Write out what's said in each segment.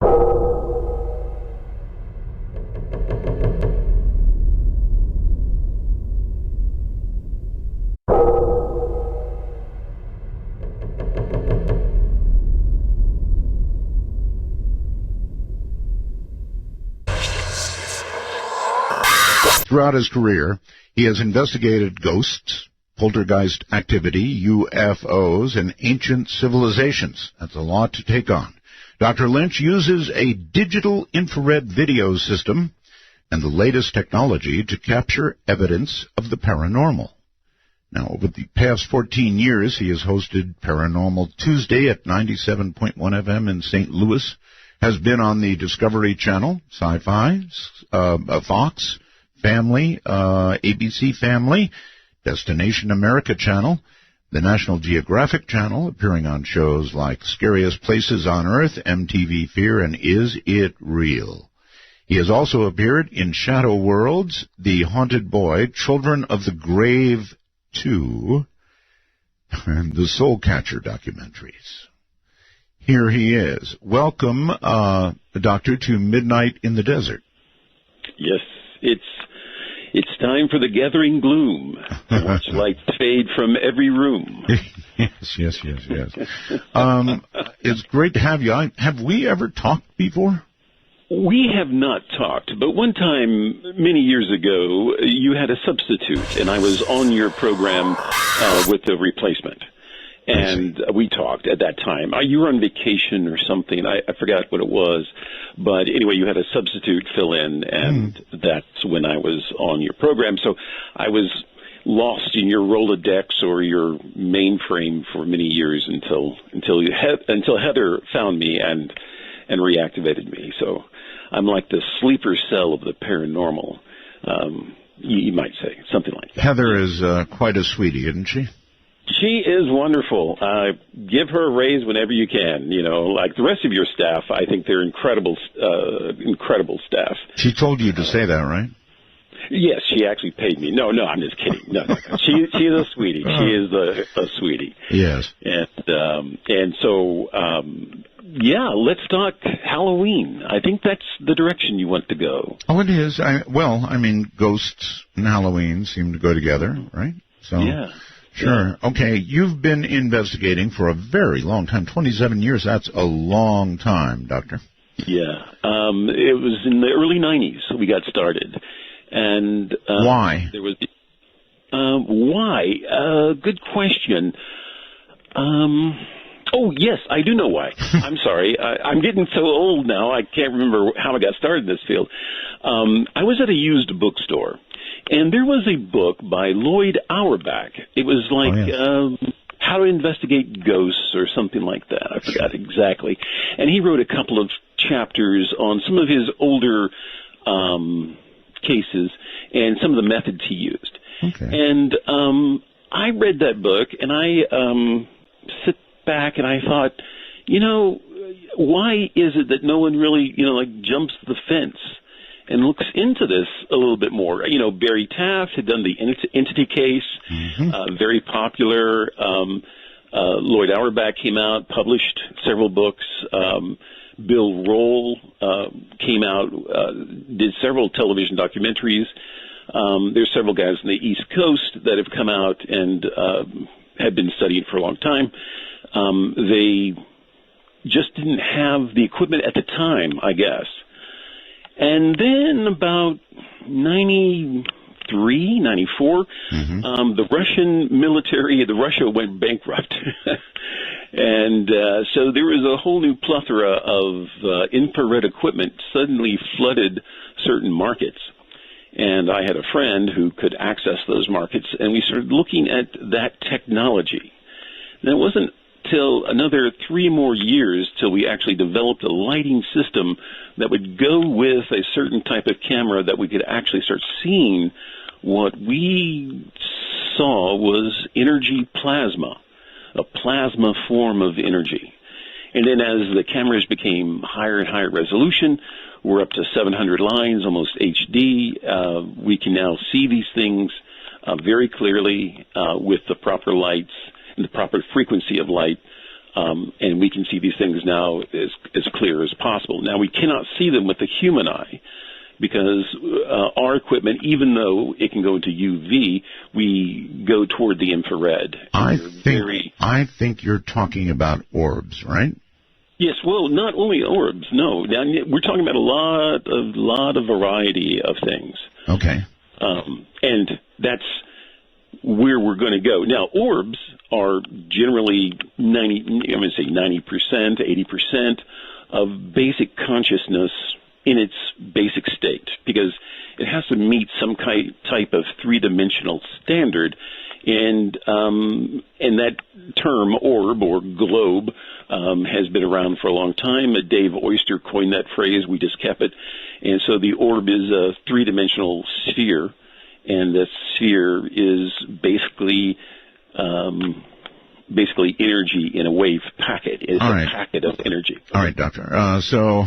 Throughout his career, he has investigated ghosts, poltergeist activity, UFOs, and ancient civilizations. That's a lot to take on. Dr. Lynch uses a digital infrared video system and the latest technology to capture evidence of the paranormal. Now, over the past 14 years, he has hosted Paranormal Tuesday at 97.1 FM in St. Louis, has been on the Discovery Channel, Sci-Fi, Fox, Family, ABC Family, Destination America Channel, the National Geographic Channel, appearing on shows like Scariest Places on Earth, MTV Fear, and Is It Real? He has also appeared in Shadow Worlds, The Haunted Boy, Children of the Grave 2, and the Soul Catcher documentaries. Here he is. Welcome, Doctor, to Midnight in the Desert. Yes, it's time for the gathering gloom. Watch lights fade from every room. Yes. It's great to have you. Have we ever talked before? We have not talked, but one time, many years ago, you had a substitute, and I was on your program with the replacement. And we talked at that time. You were on vacation or something. I forgot what it was. But anyway, you had a substitute fill in, and that's when I was on your program. So I was lost in your Rolodex or your mainframe for many years until Heather found me and reactivated me. So I'm like the sleeper cell of the paranormal, you might say, something like that. Heather is quite a sweetie, isn't she? She is wonderful. Give her a raise whenever you can. You know, like the rest of your staff, I think they're incredible staff. She told you to say that, right? Yes, she actually paid me. No, I'm just kidding. No. She is a sweetie. She is a sweetie. Yes. And so, let's talk Halloween. I think that's the direction you want to go. Oh, it is. Ghosts and Halloween seem to go together, right? So. Yeah. Sure. Okay. You've been investigating for a very long time, 27 years. That's a long time, Doctor. Yeah. It was in the early 90s we got started. And why? There was why? Good question. Oh, yes, I do know why. I'm sorry. I'm getting so old now, I can't remember how I got started in this field. I was at a used bookstore. And there was a book by Lloyd Auerbach. It was like How to Investigate Ghosts or something like that. I forgot exactly. And he wrote a couple of chapters on some of his older cases and some of the methods he used. Okay. And I read that book, and I sit back and I thought, why is it that no one really, jumps the fence and looks into this a little bit more? Barry Taft had done the entity case, very popular. Lloyd Auerbach came out, published several books. Bill Roll came out, did several television documentaries. There's several guys on the East Coast that have come out and have been studied for a long time. They just didn't have the equipment at the time, I guess. And then about 93, 94, the Russian military, Russia went bankrupt. And so there was a whole new plethora of infrared equipment suddenly flooded certain markets. And I had a friend who could access those markets, and we started looking at that technology. And it wasn't till another 3 more years till we actually developed a lighting system that would go with a certain type of camera that we could actually start seeing what we saw was energy plasma, a plasma form of energy. And then as the cameras became higher and higher resolution, we're up to 700 lines, almost HD. We can now see these things very clearly with the proper lights and the proper frequency of light And we can see these things now as clear as possible. Now, we cannot see them with the human eye because our equipment, even though it can go into UV, we go toward the infrared. I think you're talking about orbs, right? Yes, well, not only orbs, no. Now, we're talking about a lot of variety of things. Okay. And that's where we're going to go. Now, orbs are generally 90%, 80% of basic consciousness in its basic state, because it has to meet some type of three-dimensional standard. And that term, orb or globe, has been around for a long time. Dave Oyster coined that phrase. We just kept it. And so the orb is a three-dimensional sphere, and the sphere is basically energy in a wave packet. It's a packet of energy. All right, Doctor. So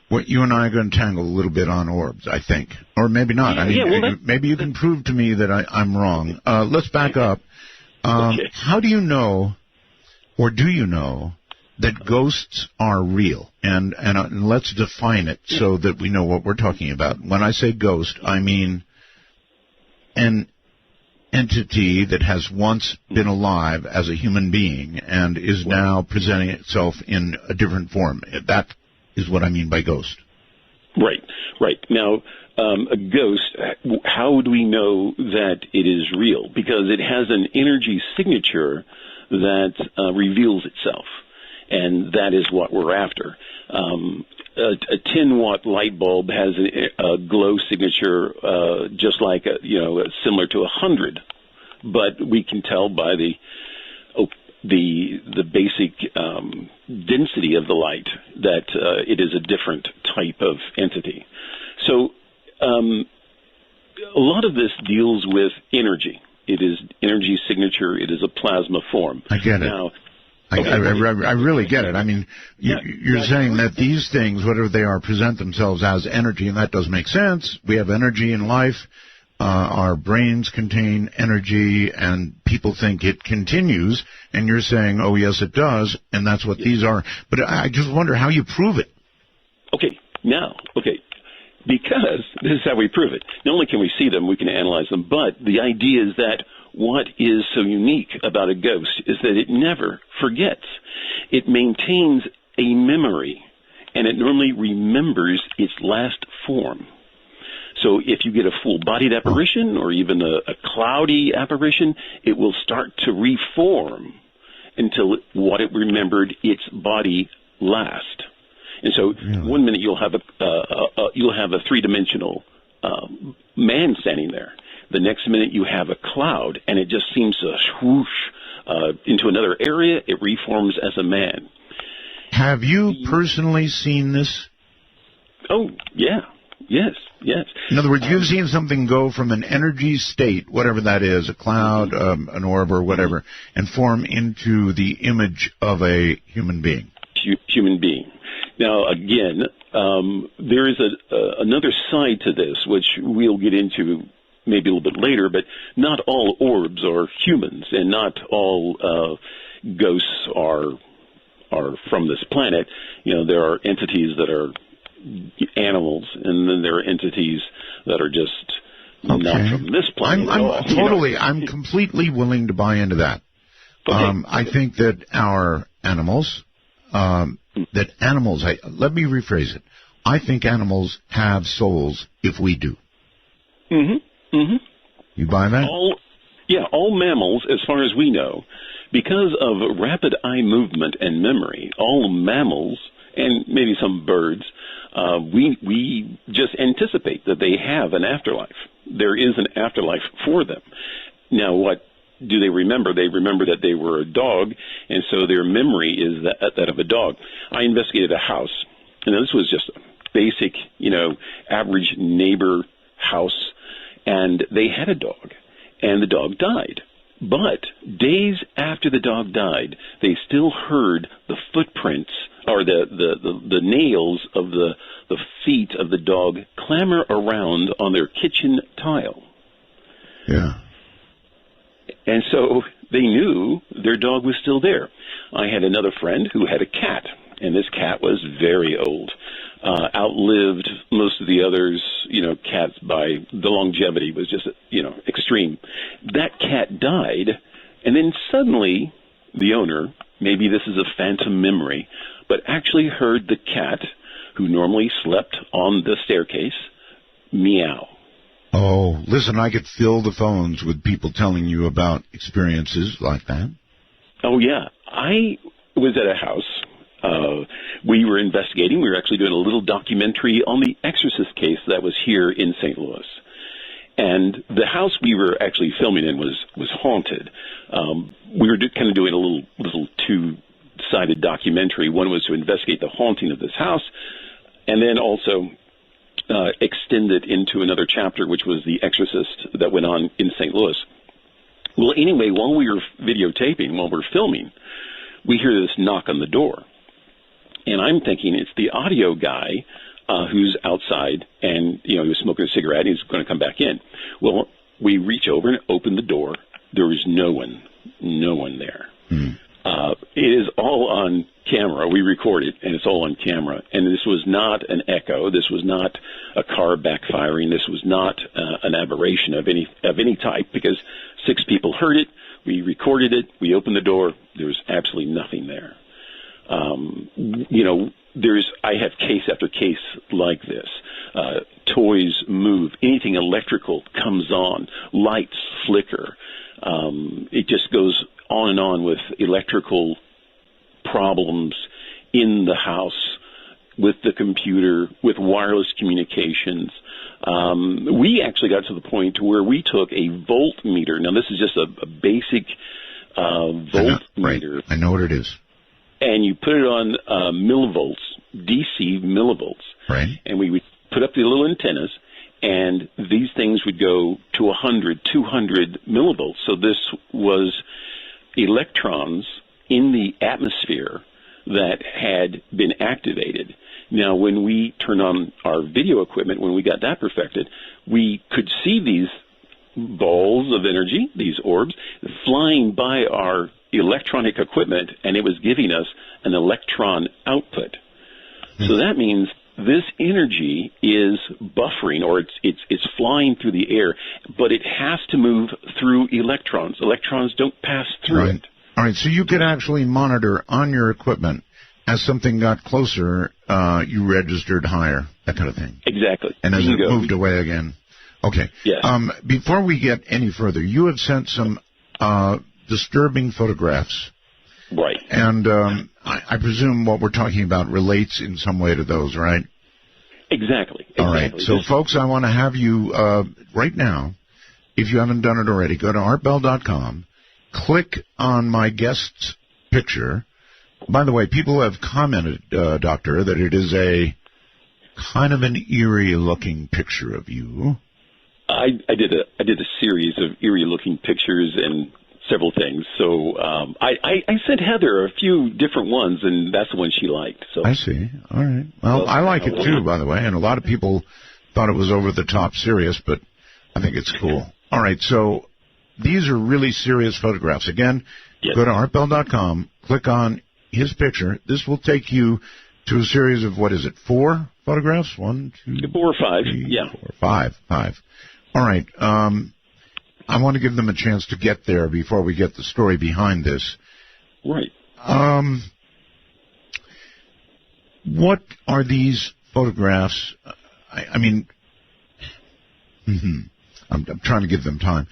what you and I are going to tangle a little bit on orbs, I think. Or maybe not. Maybe you can prove to me that I'm wrong. Let's back up. Okay. How do you know, or do you know, that ghosts are real? And let's define it so that we know what we're talking about. When I say ghost, I mean an entity that has once been alive as a human being and is now presenting itself in a different form. That is what I mean by ghost. Right. Now, a ghost, how do we know that it is real? Because it has an energy signature that reveals itself, and that is what we're after. A 10-watt light bulb has a glow signature just like, similar to 100, but we can tell by the basic density of the light that it is a different type of entity. So a lot of this deals with energy. It is energy signature. It is a plasma form. I get it. Now, I really get it. I mean, you're saying that these things, whatever they are, present themselves as energy, and that does make sense. We have energy in life. Our brains contain energy, and people think it continues, and you're saying, oh, yes, it does, and that's what these are. But I just wonder how you prove it. Okay. Because this is how we prove it. Not only can we see them, we can analyze them, but the idea is that what is so unique about a ghost is that it never forgets. It maintains a memory, and it normally remembers its last form. So if you get a full-bodied apparition or even a cloudy apparition, it will start to reform until what it remembered its body last. And so one minute you'll have a three-dimensional man standing there. The next minute you have a cloud, and it just seems to swoosh into another area. It reforms as a man. Have you personally seen this? Oh, yeah. Yes. In other words, you've seen something go from an energy state, whatever that is, a cloud, an orb, or whatever, and form into the image of a human being. Human being. Now, again, there is another side to this, which we'll get into maybe a little bit later, but not all orbs are humans, and not all ghosts are from this planet. There are entities that are animals, and then there are entities that are just not from this planet at all. I'm completely willing to buy into that. Okay. I think that our animals, let me rephrase it. I think animals have souls if we do. Mm-hmm. Mm-hmm. You buy that? All mammals, as far as we know, because of rapid eye movement and memory, all mammals, and maybe some birds, we just anticipate that they have an afterlife. There is an afterlife for them. Now, what do they remember? They remember that they were a dog, and so their memory is that of a dog. I investigated a house, and this was just a basic, average neighbor house, and they had a dog, and the dog died. But days after the dog died, they still heard the footprints or the nails of the feet of the dog clamor around on their kitchen tile. Yeah. And so they knew their dog was still there. I had another friend who had a cat, and this cat was very old, outlived most of the others, cats by the longevity was just, extreme. That cat died, and then suddenly the owner, maybe this is a phantom memory, but actually heard the cat, who normally slept on the staircase, meow. Oh, listen, I could fill the phones with people telling you about experiences like that. Oh, yeah. I was at a house. We were investigating. We were actually doing a little documentary on the Exorcist case that was here in St. Louis. And the house we were actually filming in was haunted. We were kind of doing a little two-sided documentary. One was to investigate the haunting of this house, and then also extend it into another chapter, which was The Exorcist that went on in St. Louis. Well, anyway, while we were videotaping, while we're filming, we hear this knock on the door. And I'm thinking it's the audio guy who's outside, and, he was smoking a cigarette, and he's going to come back in. Well, we reach over and open the door. There was no one there. It is all on camera. We record it, and it's all on camera. And this was not an echo. This was not a car backfiring. This was not an aberration of any type, because 6 people heard it. We recorded it. We opened the door. There was absolutely nothing there. I have case after case like this. Toys move. Anything electrical comes on. Lights flicker. It just goes on and on with electrical problems in the house, with the computer, with wireless communications. We actually got to the point where we took a voltmeter. Now, this is just a basic voltmeter. Right. I know what it is. And you put it on millivolts, DC millivolts. Right. And we would put up the little antennas, and these things would go to 100, 200 millivolts. So this was electrons in the atmosphere that had been activated. Now, when we turned on our video equipment, when we got that perfected, we could see these balls of energy, these orbs, flying by our electronic equipment, and it was giving us an electron output. So that means this energy is buffering, or it's flying through the air, but it has to move through electrons. Electrons don't pass through it. All right, so you could actually monitor on your equipment as something got closer, you registered higher, that kind of thing. Exactly. And as it moved away again. Okay. Yes. Before we get any further, you have sent some disturbing photographs. Right. And I presume what we're talking about relates in some way to those, right? Exactly. All right. So, folks, I want to have you right now, if you haven't done it already, go to artbell.com, click on my guest's picture. By the way, people have commented, Doctor, that it is a kind of an eerie-looking picture of you. I did a series of eerie-looking pictures and several things. So I sent Heather a few different ones, and that's the one she liked. So I see. All right. Well, I like it too, by the way, and a lot of people thought it was over-the-top serious, but I think it's cool. All right. So these are really serious photographs. Again, Go to artbell.com, click on his picture. This will take you to a series of, 4 photographs? 1, 2, 4 or 5. 3, 4, 5. All right. I want to give them a chance to get there before we get the story behind this. Right. What are these photographs? I mean, I'm trying to give them time.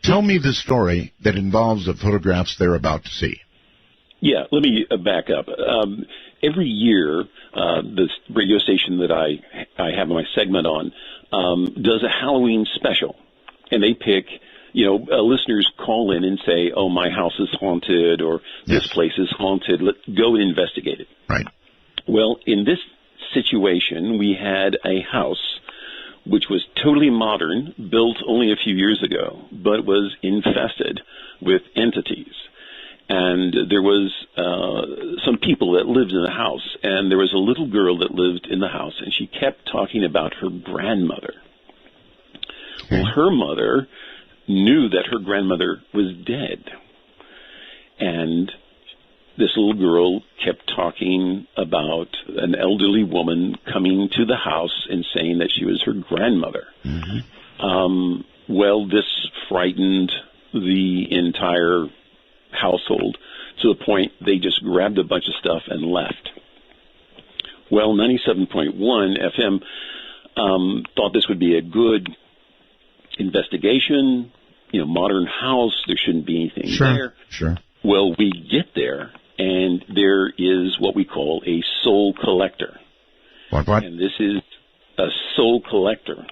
Tell me the story that involves the photographs they're about to see. Yeah, let me back up. Every year, this radio station that I have my segment on does a Halloween special. And they pick, listeners call in and say, oh, my house is haunted, or this place is haunted. Let's go and investigate it. Right. Well, in this situation, we had a house which was totally modern, built only a few years ago, but was infested with entities. And there was some people that lived in the house, and there was a little girl that lived in the house, and she kept talking about her grandmother. Well, her mother knew that her grandmother was dead. And this little girl kept talking about an elderly woman coming to the house and saying that she was her grandmother. Well, this frightened the entire household to the point they just grabbed a bunch of stuff and left. Well, 97.1 FM thought this would be a good investigation. Modern house, there shouldn't be anything there. Sure. Well, we get there, and there is what we call a soul collector. What? And this is a soul collector.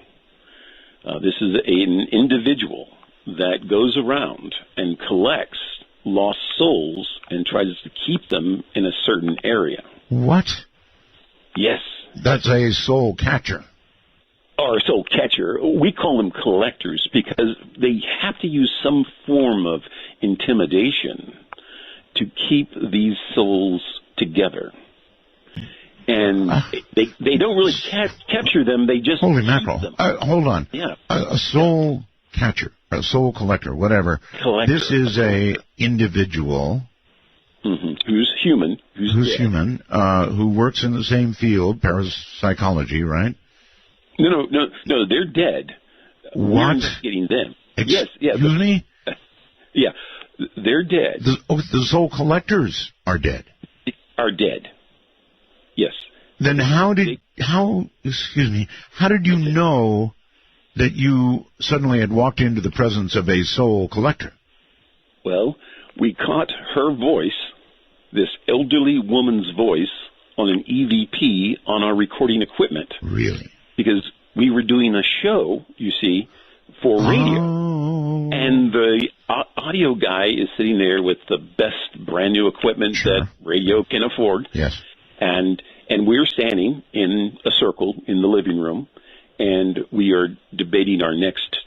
This is an individual that goes around and collects lost souls and tries to keep them in a certain area. What? Yes. That's a soul catcher. Or a soul catcher. We call them collectors because they have to use some form of intimidation to keep these souls together. And they don't really capture them, they just Holy keep mackerel. them. Hold on. Yeah. A soul catcher, a soul collector, whatever. Collector. This is a individual who's human, who's dead. human, who works in the same field, parapsychology, right? No, they're dead. We're What? investigating them. Yes. Excuse me? Yeah, they're dead. The soul collectors are dead. Are dead. Yes. Then how did you know that you suddenly had walked into the presence of a soul collector? Well, we caught her voice, this elderly woman's voice, on an EVP on our recording equipment. Really? Because we were doing a show, you see, for radio. Oh. And the audio guy is sitting there with the best brand new equipment that radio can afford. Yes. And we're standing in a circle in the living room, and we are debating our next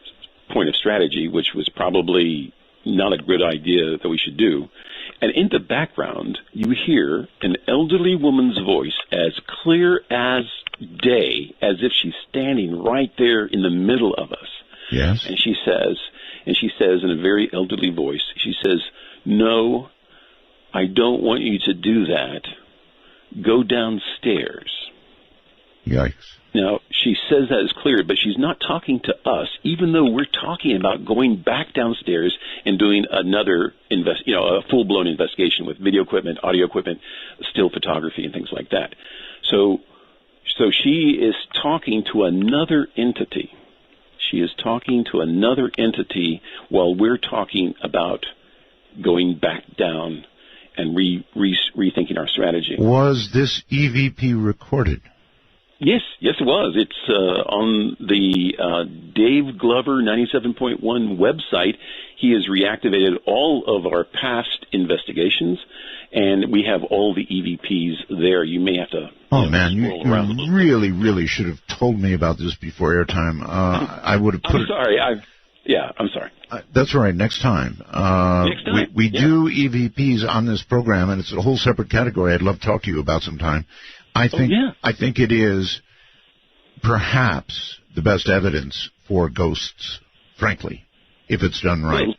point of strategy, which was probably not a good idea that we should do. And in the background, you hear an elderly woman's voice as clear as day, as if she's standing right there in the middle of us. Yes. And she says in a very elderly voice, she says, "No, I don't want you to do that. Go downstairs." Yikes. Now, she says that is clear, but she's not talking to us, even though we're talking about going back downstairs and doing another a full-blown investigation with video equipment, audio equipment, still photography, and things like that. So she is talking to another entity. She is talking to another entity while we're talking about going back down and rethinking our strategy. Was this EVP recorded? Yes, it was. It's on the Dave Glover 97.1 website. He has reactivated all of our past investigations, and we have all the EVPs there. You may have to you really, really should have told me about this before airtime. I would have put I'm sorry. I'm sorry. That's all right. Next time. We do EVPs on this program, and it's a whole separate category I'd love to talk to you about sometime. I think it is perhaps the best evidence for ghosts, frankly, if it's done right. Well,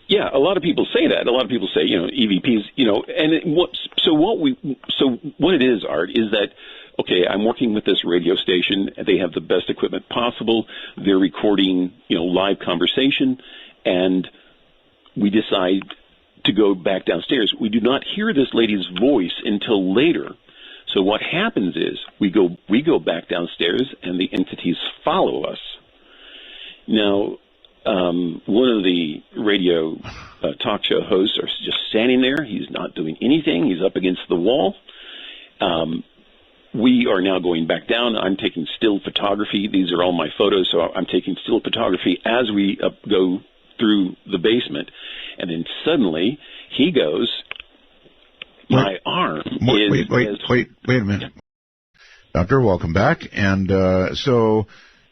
yeah, a lot of people say that. A lot of people say, EVPs, and what it is, Art, is that, okay, I'm working with this radio station, and they have the best equipment possible. They're recording, live conversation, and we decide to go back downstairs. We do not hear this lady's voice until later. So what happens is we go back downstairs, and the entities follow us. Now, one of the radio talk show hosts are just standing there. He's not doing anything. He's up against the wall. We are now going back down. I'm taking still photography. These are all my photos, so I'm taking still photography as we go through the basement. And then suddenly he goes, my arm is... Wait a minute. Doctor, welcome back. And so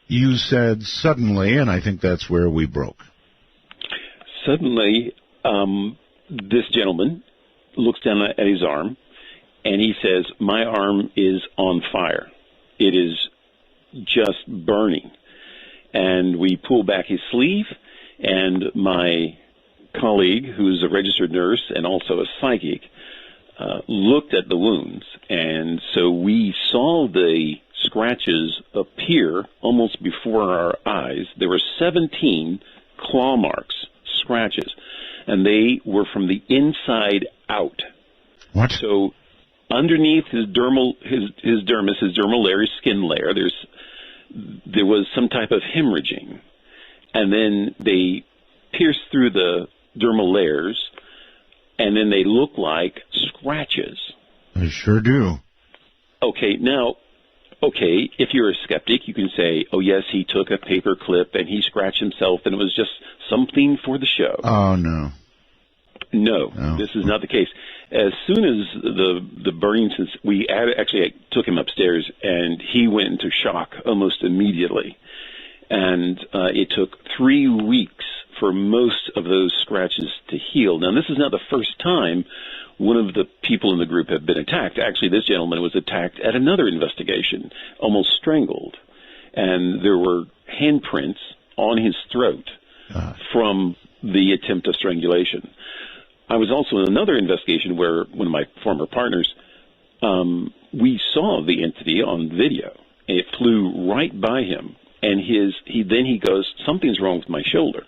you said suddenly, and I think that's where we broke. Suddenly, this gentleman looks down at his arm, and he says, my arm is on fire. It is just burning. And we pull back his sleeve, And my colleague, who's a registered nurse and also a psychic, looked at the wounds. And so we saw the scratches appear almost before our eyes. There were 17 claw marks, scratches, and they were from the inside out. What? So underneath his dermis, his dermal layer, his skin layer, there was some type of hemorrhaging, and then they pierced through the dermal layers, and then they look like scratches. They sure do. Okay, now, if you're a skeptic, you can say, oh, yes, he took a paper clip and he scratched himself and it was just something for the show. Oh, no. No, this is not the case. As soon as the burning, I took him upstairs and he went into shock almost immediately. And it took 3 weeks for most of those scratches to heal. Now, this is not the first time one of the people in the group have been attacked. Actually, this gentleman was attacked at another investigation, almost strangled. And there were handprints on his throat from the attempt of strangulation. I was also in another investigation where one of my former partners, we saw the entity on video. It flew right by him, and he goes, something's wrong with my shoulder.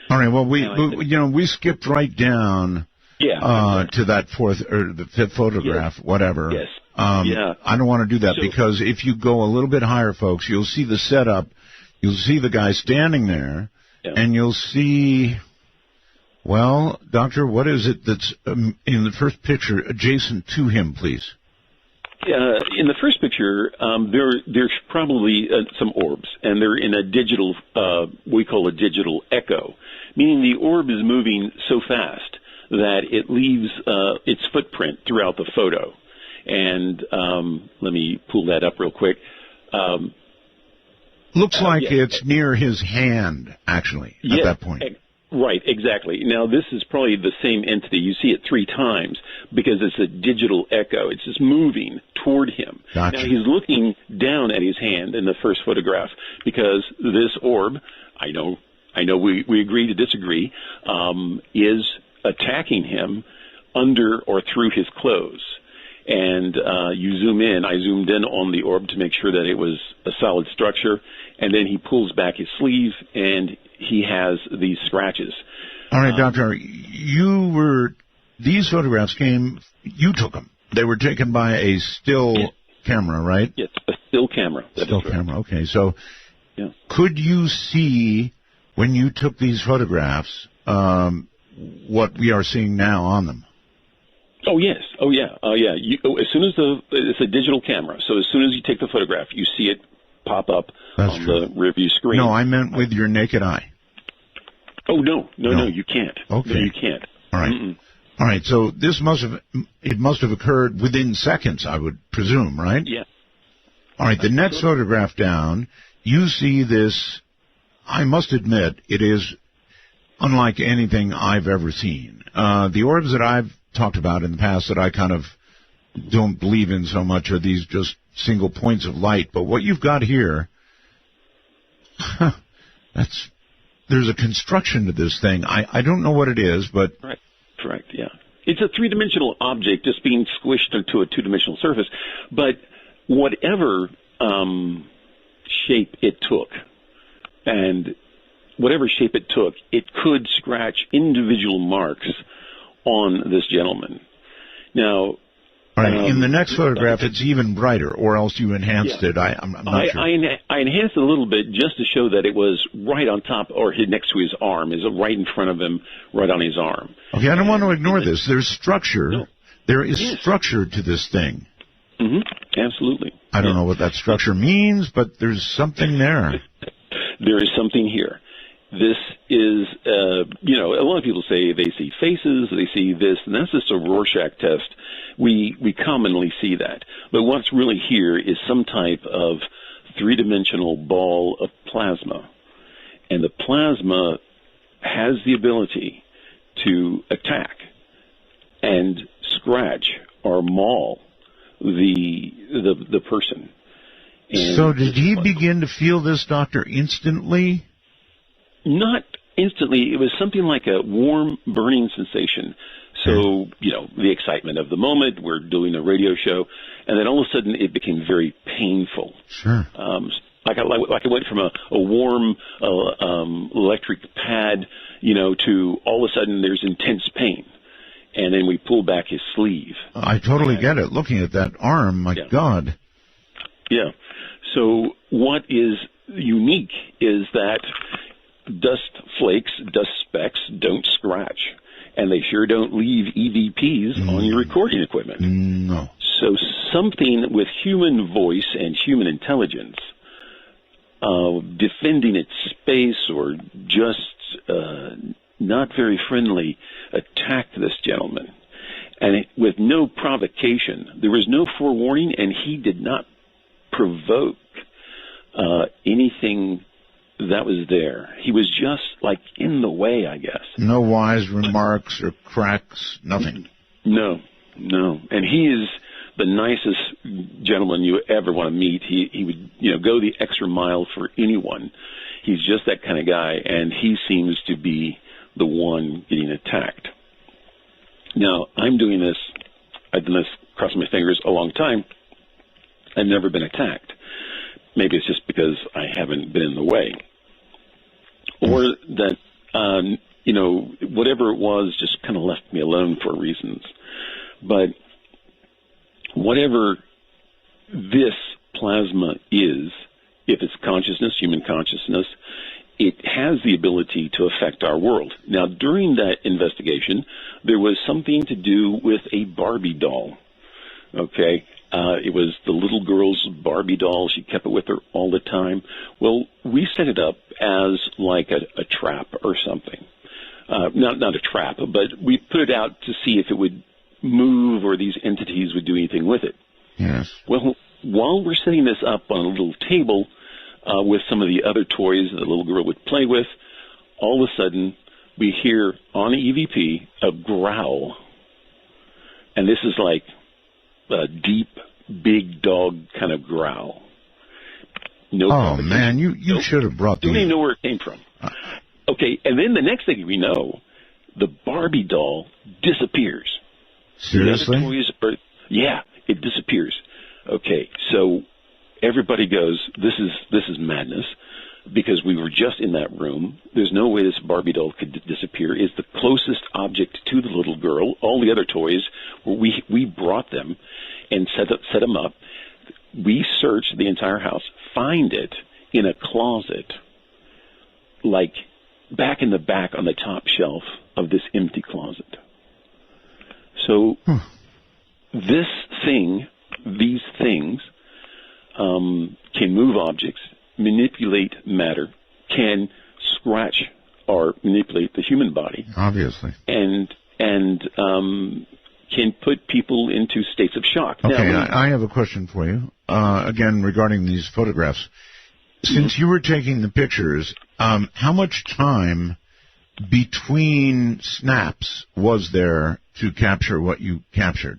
All right. Well, we skipped right down to that fourth or the fifth photograph, whatever. Yes. I don't want to do that because if you go a little bit higher, folks, you'll see the setup. You'll see the guy standing there, and you'll see. Well, Doctor, what is it that's in the first picture adjacent to him, please? In the first picture, there's probably some orbs, and they're in a digital, we call a digital echo, meaning the orb is moving so fast that it leaves its footprint throughout the photo. And let me pull that up real quick. Looks like it's near his hand, actually, at that point. Right, exactly. Now, this is probably the same entity. You see it 3 times because it's a digital echo. It's just moving toward him. Gotcha. Now, he's looking down at his hand in the first photograph because this orb, I know we agree to disagree, is attacking him under or through his clothes. And you zoom in. I zoomed in on the orb to make sure that it was a solid structure. And then he pulls back his sleeve, and he has these scratches. All right, Doctor, these photographs you took them. They were taken by a still camera, right? Yes, a still camera. Still camera, okay. So could you see, when you took these photographs, what we are seeing now on them? Oh, yes. Oh, yeah. As soon as it's a digital camera, so as soon as you take the photograph, you see it pop up on the rear view screen. No, I meant with your naked eye. Oh, no, you can't. Okay. No, you can't. All right. Mm-mm. All right, so this must have occurred within seconds, I would presume, right? Yeah. All right, the next photograph down, you see this. I must admit, it is unlike anything I've ever seen. The orbs that I've talked about in the past that I kind of don't believe in so much are these just single points of light. But what you've got here, there's a construction to this thing. I don't know what it is, but... Correct, yeah. It's a 3-dimensional object just being squished into a 2-dimensional surface. But whatever shape it took, and whatever shape it took, it could scratch individual marks on this gentleman. Now... All right, in the next photograph, it's even brighter, or else you enhanced it. I'm not sure. I enhanced it a little bit just to show that it was right on top, or next to his arm, is right in front of him, right on his arm. Okay, I don't want to ignore this. There's structure. No. There is structure to this thing. Mm-hmm. Absolutely. I don't know what that structure means, but there's something there. There is something here. This is, a lot of people say they see faces, they see this, and that's just a Rorschach test. We commonly see that. But what's really here is some type of 3-dimensional ball of plasma. And the plasma has the ability to attack and scratch or maul the person. And so did he begin to feel this, Doctor, instantly? Not instantly, it was something like a warm, burning sensation. So, the excitement of the moment, we're doing a radio show, and then all of a sudden it became very painful. Sure. Like I went from a warm electric pad, to all of a sudden there's intense pain. And then we pull back his sleeve. I totally get it. Looking at that arm, my God. Yeah. So what is unique is that dust flakes, dust specks don't scratch. And they sure don't leave EVPs on your recording equipment. No. So something with human voice and human intelligence defending its space or just not very friendly attacked this gentleman. And with no provocation. There was no forewarning, and he did not provoke anything that was there. He was just like in the way, I guess. No wise remarks or cracks, nothing. No. And he is the nicest gentleman you ever want to meet. He would, go the extra mile for anyone. He's just that kind of guy, and he seems to be the one getting attacked. Now, I'm doing this, I've done this, crossing my fingers, a long time. I've never been attacked. Maybe it's just because I haven't been in the way. Or that, whatever it was just kind of left me alone for reasons. But whatever this plasma is, if it's consciousness, human consciousness, it has the ability to affect our world. Now, during that investigation, there was something to do with a Barbie doll, okay? It was the little girl's Barbie doll. She kept it with her all the time. Well, we set it up as like a trap or something. Not a trap, but we put it out to see if it would move or these entities would do anything with it. Yes. Well, while we're setting this up on a little table with some of the other toys that the little girl would play with, all of a sudden we hear on the EVP a growl. And this is like a deep, big dog kind of growl. No. Oh, man, you should have brought the... Don't even know where it came from. Okay, and then the next thing we know, the Barbie doll disappears. Seriously? Yeah, it disappears. Okay, so everybody goes, this is madness, because we were just in that room. There's no way this Barbie doll could disappear. It's the closest object to the little girl. All the other toys, we brought them and set them up. We searched the entire house, find it in a closet, like back in the back on the top shelf of this empty closet. So these things can move objects, manipulate matter, can scratch or manipulate the human body. Obviously. And can put people into states of shock. Okay, now, I have a question for you, again, regarding these photographs. Since you were taking the pictures, how much time between snaps was there to capture what you captured?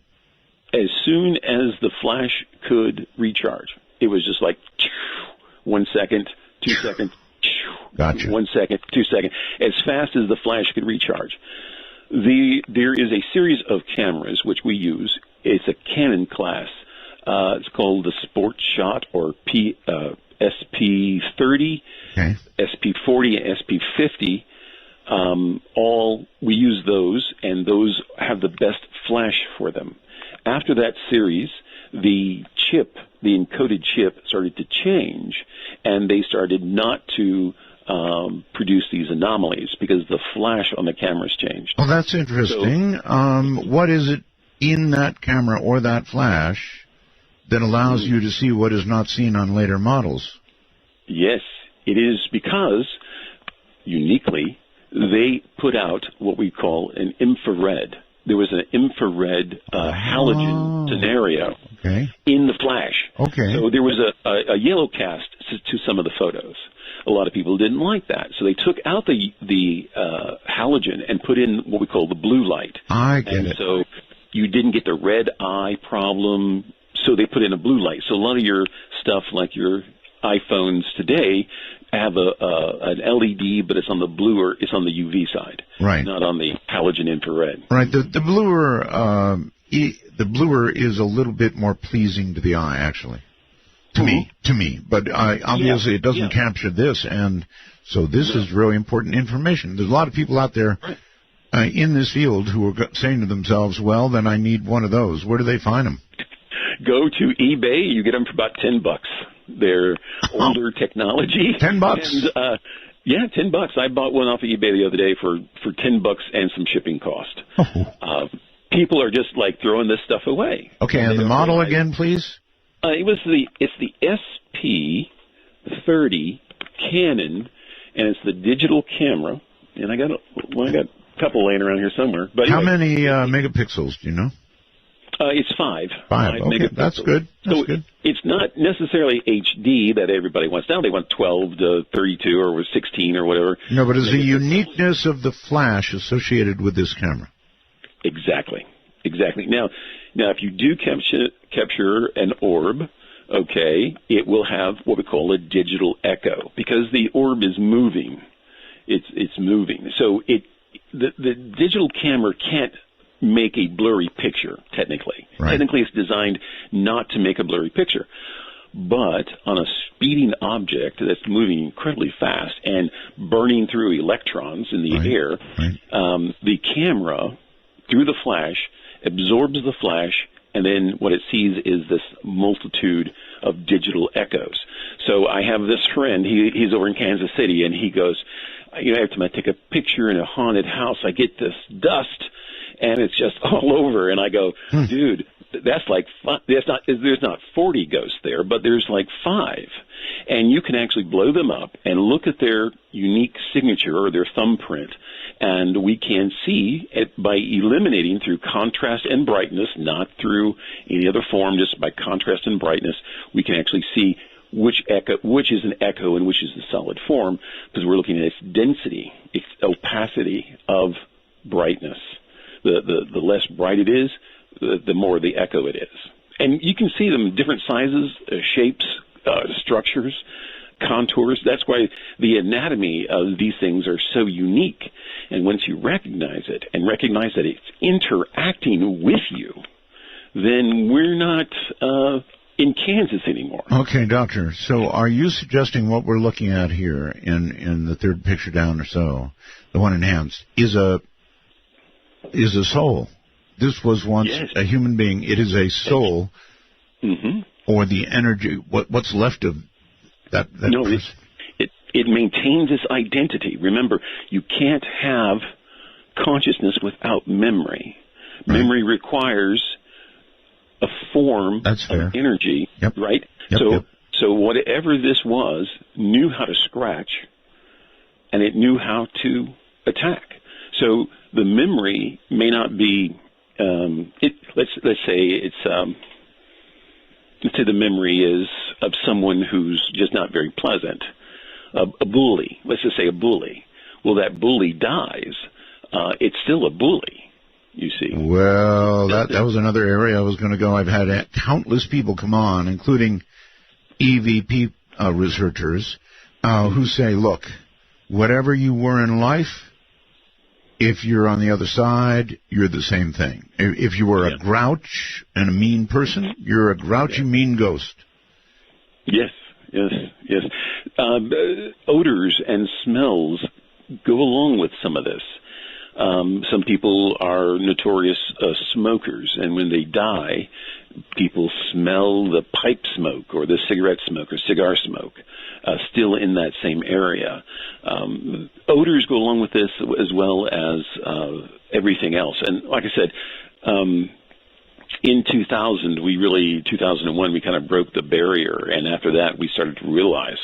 As soon as the flash could recharge. It was just like 1 second, 2 seconds, Gotcha. 1 second, 2 seconds, as fast as the flash could recharge. There is a series of cameras which we use. It's a Canon class. It's called the Sport Shot, or SP30, okay. SP40, and SP50. We use those, and those have the best flash for them. After that series, the encoded chip started to change, and they started not to produce these anomalies because the flash on the cameras changed. Well, that's interesting. So, what is it in that camera or that flash that allows you to see what is not seen on later models? Yes, it is because, uniquely, they put out what we call an infrared. There was an infrared halogen scenario in the flash. Okay. So there was a yellow cast to some of the photos. A lot of people didn't like that, so they took out the halogen and put in what we call the blue light. I get it. So you didn't get the red eye problem, so they put in a blue light. So a lot of your stuff, like your iPhones today have an LED, but it's on the bluer, it's on the UV side, right? Not on the halogen infrared. Right. The bluer is a little bit more pleasing to the eye, actually. To me. But obviously it doesn't capture this, and so this is really important information. There's a lot of people out there in this field who are saying to themselves, well, then I need one of those. Where do they find them? Go to eBay. You get them for about $10. They're older technology. $10? And, yeah, $10. I bought one off of eBay the other day for $10 and some shipping cost. People are just like throwing this stuff away. Okay, and the model again, please? It's the SP30 Canon, and it's the digital camera. And I got a couple laying around here somewhere. But how anyway, many megapixels do you know? It's 5. 5. Okay, megapixels. That's good. That's good. It's not necessarily HD that everybody wants now. They want 12 to 32 or 16 or whatever. No, but is the uniqueness of the flash associated with this camera? Exactly. Now, if you do capture an orb, okay, it will have what we call a digital echo because the orb is moving. It's moving. So the digital camera can't make a blurry picture, technically. Right. Technically, it's designed not to make a blurry picture. But on a speeding object that's moving incredibly fast and burning through electrons in the air, the camera, through the flash, absorbs the flash, and then what it sees is this multitude of digital echoes. So I have this friend, he's over in Kansas City, and he goes, every time I take a picture in a haunted house, I get this dust, and it's just all over. And I go, dude, that's like there's not 40 ghosts there, but there's like 5. And you can actually blow them up and look at their unique signature or their thumbprint. And we can see it by eliminating through contrast and brightness, not through any other form, just by contrast and brightness, we can actually see which is an echo and which is the solid form, because we're looking at its density, its opacity of brightness. The less bright it is, the more the echo it is. And you can see them in different sizes, shapes, structures, contours. That's why the anatomy of these things are so unique. And once you recognize it and recognize that it's interacting with you, then we're not in Kansas anymore. Okay, Doctor. So are you suggesting what we're looking at here in the third picture down or so, the one enhanced, is a soul? This was once a human being. It is a soul, or the energy. What's left of that no, person? It maintains its identity. Remember, you can't have consciousness without memory. Right. Memory requires a form of energy, right? So whatever this was knew how to scratch, and it knew how to attack. So the memory may not be. Let's say the memory is of someone who's just not very pleasant. A bully. Let's just say a bully. Well, that bully dies. It's still a bully. You see. Well, that was another area I was going to go. I've had countless people come on, including EVP researchers, who say, look, whatever you were in life, if you're on the other side, you're the same thing. If you were a grouch and a mean person, you're a grouchy, mean ghost. Yes. Odors and smells go along with some of this. Some people are notorious smokers, and when they die, people smell the pipe smoke or the cigarette smoke or cigar smoke still in that same area. Odors go along with this as well as everything else. And like I said, in 2001, we kind of broke the barrier, and after that, we started to realize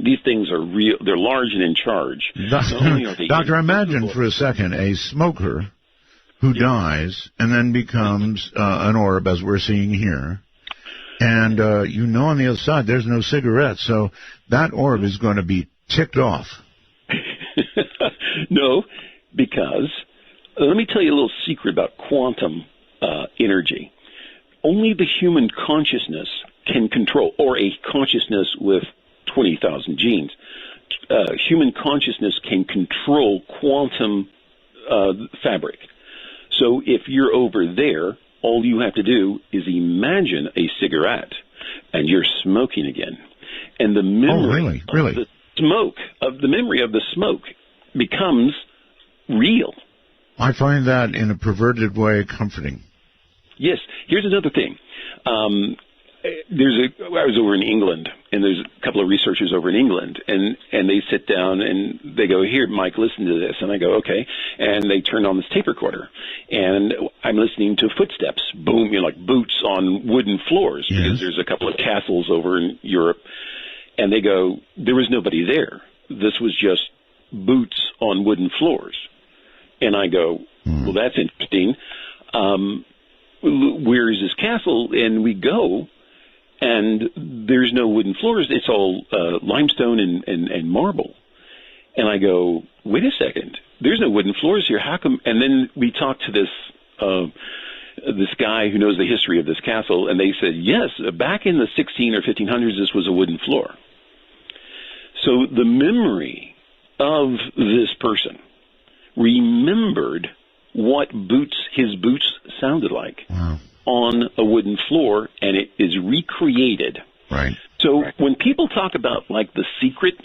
these things are real. They're large and in charge. Doctor, imagine for a second a smoker who dies and then becomes an orb, as we're seeing here. And on the other side, there's no cigarette, so that orb is going to be ticked off. No, because let me tell you a little secret about quantum energy. Only the human consciousness can control, or a consciousness with 20,000 genes. Human consciousness can control quantum fabric. So if you're over there, all you have to do is imagine a cigarette, and you're smoking again. And the memory of the smoke, becomes real. I find that in a perverted way comforting. Yes. Here's another thing. I was over in England, and there's a couple of researchers over in England, and they sit down and they go, "Here, Mike, listen to this." And I go, "Okay." And they turn on this tape recorder, and I'm listening to footsteps, boom, like boots on wooden floors, because there's a couple of castles over in Europe. And they go, "There was nobody there. This was just boots on wooden floors." And I go, "Well, that's interesting. Where is this castle?" And we go, and there's no wooden floors. It's all limestone and marble. And I go, "Wait a second. There's no wooden floors here. How come?" And then we talked to this guy who knows the history of this castle, and they said, yes, back in the 16 or 1500s, this was a wooden floor. So the memory of this person remembered what his boots sounded like on a wooden floor, and it is recreated. Right. So when people talk about like The Secret,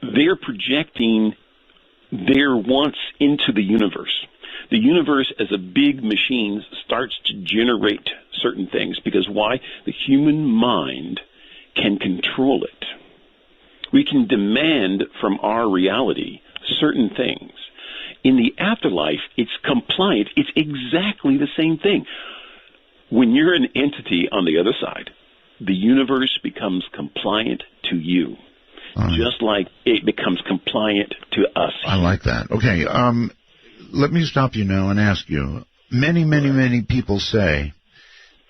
they're projecting their wants into the universe. The universe, as a big machine, starts to generate certain things, because why? The human mind can control it. We can demand from our reality certain things. In the afterlife, it's compliant. It's exactly the same thing. When you're an entity on the other side, the universe becomes compliant to you, just like it becomes compliant to us. I like that. Okay, let me stop you now and ask you. Many people say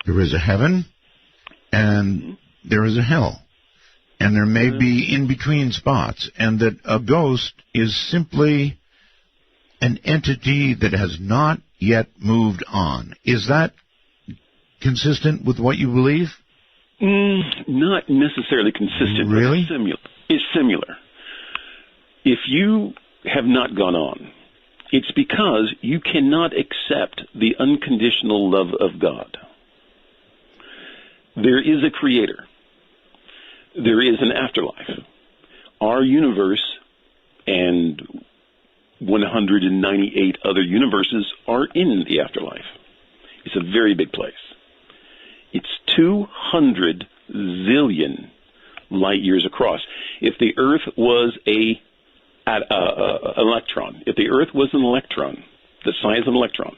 there is a heaven and there is a hell, and there may be in-between spots, and that a ghost is simply an entity that has not yet moved on. Is that consistent with what you believe? Not necessarily consistent. Really? It's similar. If you have not gone on, it's because you cannot accept the unconditional love of God. There is a creator. There is an afterlife. Our universe and 198 other universes are in the afterlife. It's a very big place. It's 200 zillion light years across. If the Earth was an electron, if the Earth was an electron, the size of an electron,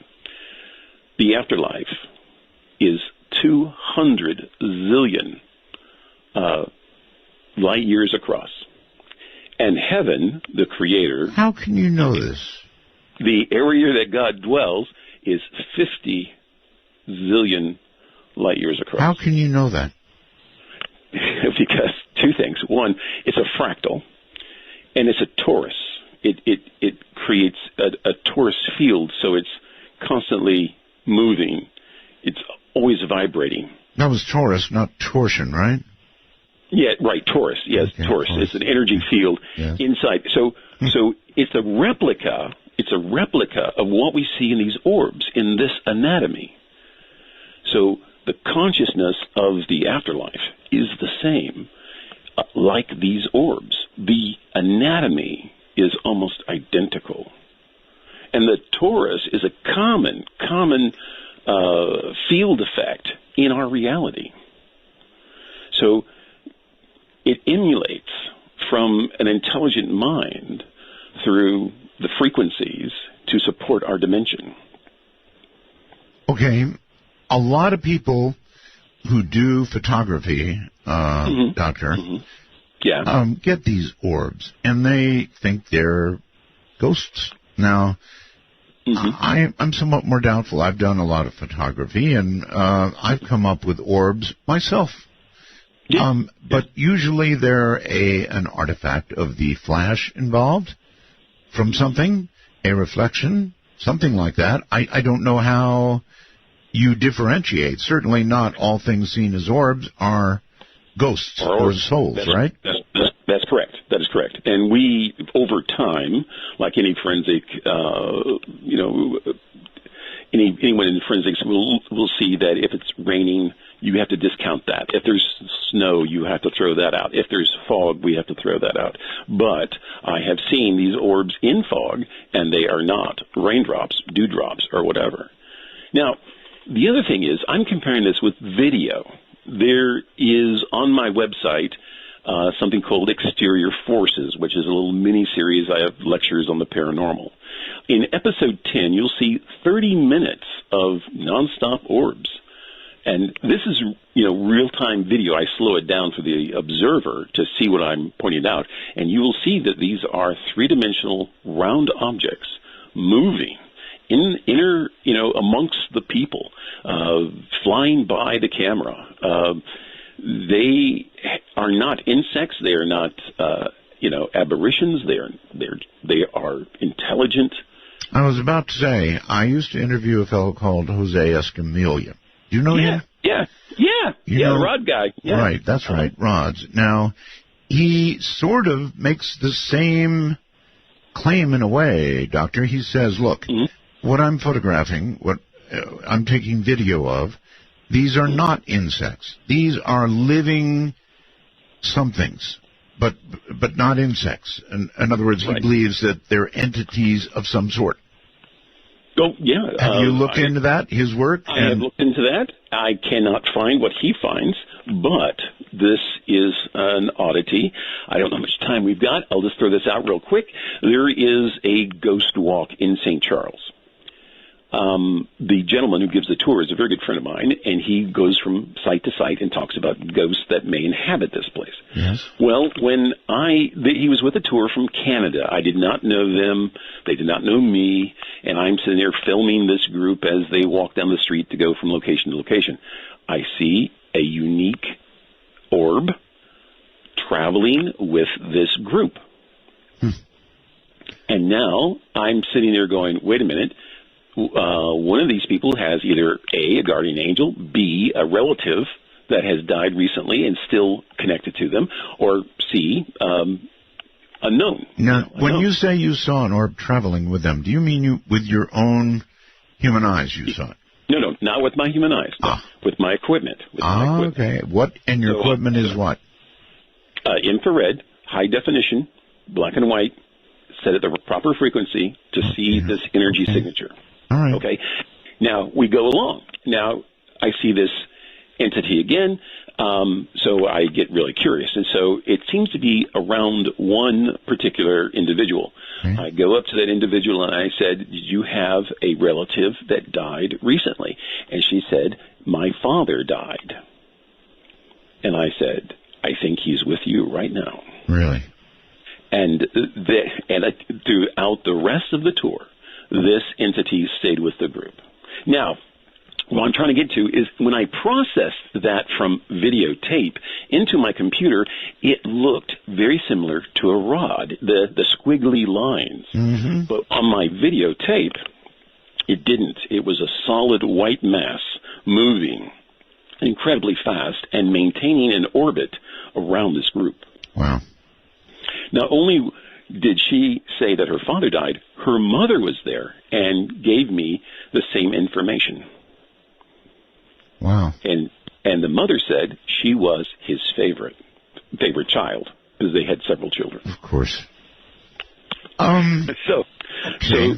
the afterlife is 200 zillion light years across. And heaven, the creator... How can you know this? The area that God dwells is 50 zillion light years across. How can you know that? Because two things. One, it's a fractal, and it's a torus. It creates a torus field, so it's constantly moving. It's always vibrating. That was torus, not torsion, right? Yeah, right, torus. Yes, okay, torus. It's an energy field inside. So it's a replica. It's a replica of what we see in these orbs in this anatomy. So the consciousness of the afterlife is the same, like these orbs. The anatomy is almost identical, and the torus is a common field effect in our reality. So it emulates from an intelligent mind through the frequencies to support our dimension. Okay. A lot of who do photography, Doctor, get these orbs, and they think they're ghosts. Now, I'm somewhat more doubtful. I've done a lot of photography, and I've come up with orbs myself. But usually they're an artifact of the flash involved from something, a reflection, something like that. I don't know how you differentiate. Certainly not all things seen as orbs are ghosts or souls, right? That's correct. That is correct. And we, over time, like any forensic, anyone in forensics will see that if it's raining, you have to discount that. If there's snow, you have to throw that out. If there's fog, we have to throw that out. But I have seen these orbs in fog, and they are not raindrops, dewdrops, or whatever. Now, the other thing is, I'm comparing this with video. There is on my website something called Exterior Forces, which is a little mini-series. I have lectures on the paranormal. In episode 10, you'll see 30 minutes of nonstop orbs. And this is, real-time video. I slow it down for the observer to see what I'm pointing out. And you will see that these are three-dimensional round objects moving amongst the people, flying by the camera. They are not insects. They are not, aberrations. They are intelligent. I was about to say, I used to interview a fellow called Jose Escamilla. Do you know him? Yeah, the Rod guy. Yeah. Right, that's right, Rod's. Now, he sort of makes the same claim in a way, Doctor. He says, look, what I'm photographing, what I'm taking video of, these are not insects. These are living somethings, but not insects. In other words, he believes that they're entities of some sort. Oh, yeah. Have you looked into that, his work? I have looked into that. I cannot find what he finds, but this is an oddity. I don't know how much time we've got. I'll just throw this out real quick. There is a ghost walk in St. Charles. The gentleman who gives the tour is a very good friend of mine, and he goes from site to site and talks about ghosts that may inhabit this place. Yes. Well, he was with a tour from Canada. I did not know them. They did not know me, and I'm sitting there filming this group as they walk down the street to go from location to location. I see a unique orb traveling with this group. And now I'm sitting there going, wait a minute. One of these people has either A, a guardian angel, B, a relative that has died recently and still connected to them, or C, unknown. Now, when you say you saw an orb traveling with them, do you mean with your own human eyes you saw it? No, not with my human eyes. No, with my equipment. Okay. And your equipment is what? Infrared, high definition, black and white, set at the proper frequency to see this energy signature. All right. Okay. Now, we go along. Now, I see this entity again, so I get really curious. And so it seems to be around one particular individual. Okay. I go up to that individual and I said, did you have a relative that died recently? And she said, my father died. And I said, I think he's with you right now. Really? And throughout the rest of the tour, this entity stayed with the group. Now, what I'm trying to get to is when I processed that from videotape into my computer, it looked very similar to a rod, the squiggly lines. Mm-hmm. But on my videotape, it didn't. It was a solid white mass moving incredibly fast and maintaining an orbit around this group. Wow. Not only did she say that her father died, her mother was there and gave me the same information. Wow. And the mother said she was his favorite child, because they had several children. Of course. So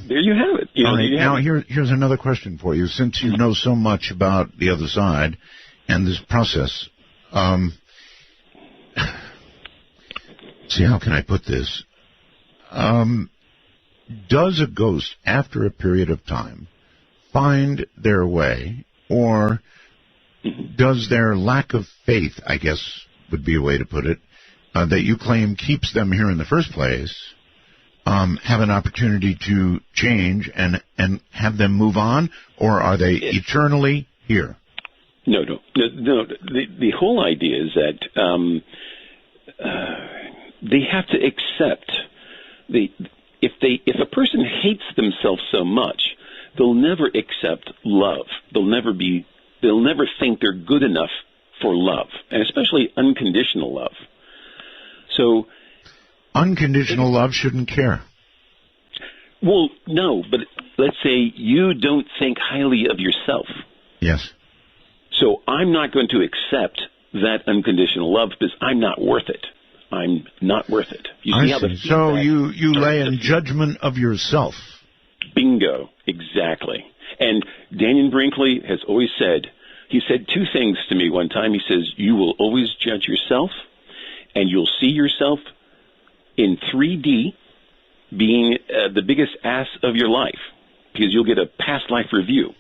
there you have it. All right. Now, here's another question for you. Since you know so much about the other side and this process, see, how can I put this? Does a ghost, after a period of time, find their way, or does their lack of faith, I guess would be a way to put it, that you claim keeps them here in the first place, have an opportunity to change and have them move on, or are they eternally here? No. The whole idea is that they have to accept if a person hates themselves so much, they'll never accept love. They'll never think they're good enough for love, and especially unconditional love. So, unconditional love shouldn't care. Well, no, but let's say you don't think highly of yourself. Yes. So I'm not going to accept that unconditional love because I'm not worth it. I'm not worth it. You see how the feedback... So you lay in judgment of yourself. Bingo, exactly. And Daniel Brinkley has always said, he said two things to me one time. He says, you will always judge yourself, and you'll see yourself in 3D being the biggest ass of your life, because you'll get a past life review.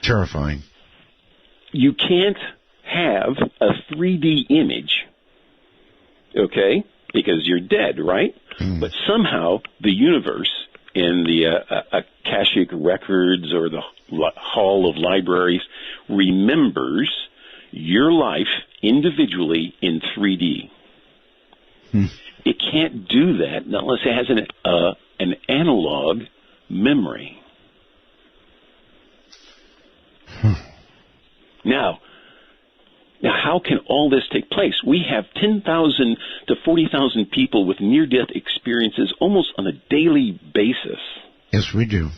Terrifying. You can't have a 3D image, okay, because you're dead, right? But somehow the universe in the Akashic records or the Hall of Libraries remembers your life individually in 3D. It can't do that unless it has an analog memory. Now, how can all this take place? We have 10,000 to 40,000 people with near-death experiences almost on a daily basis. Yes, we do.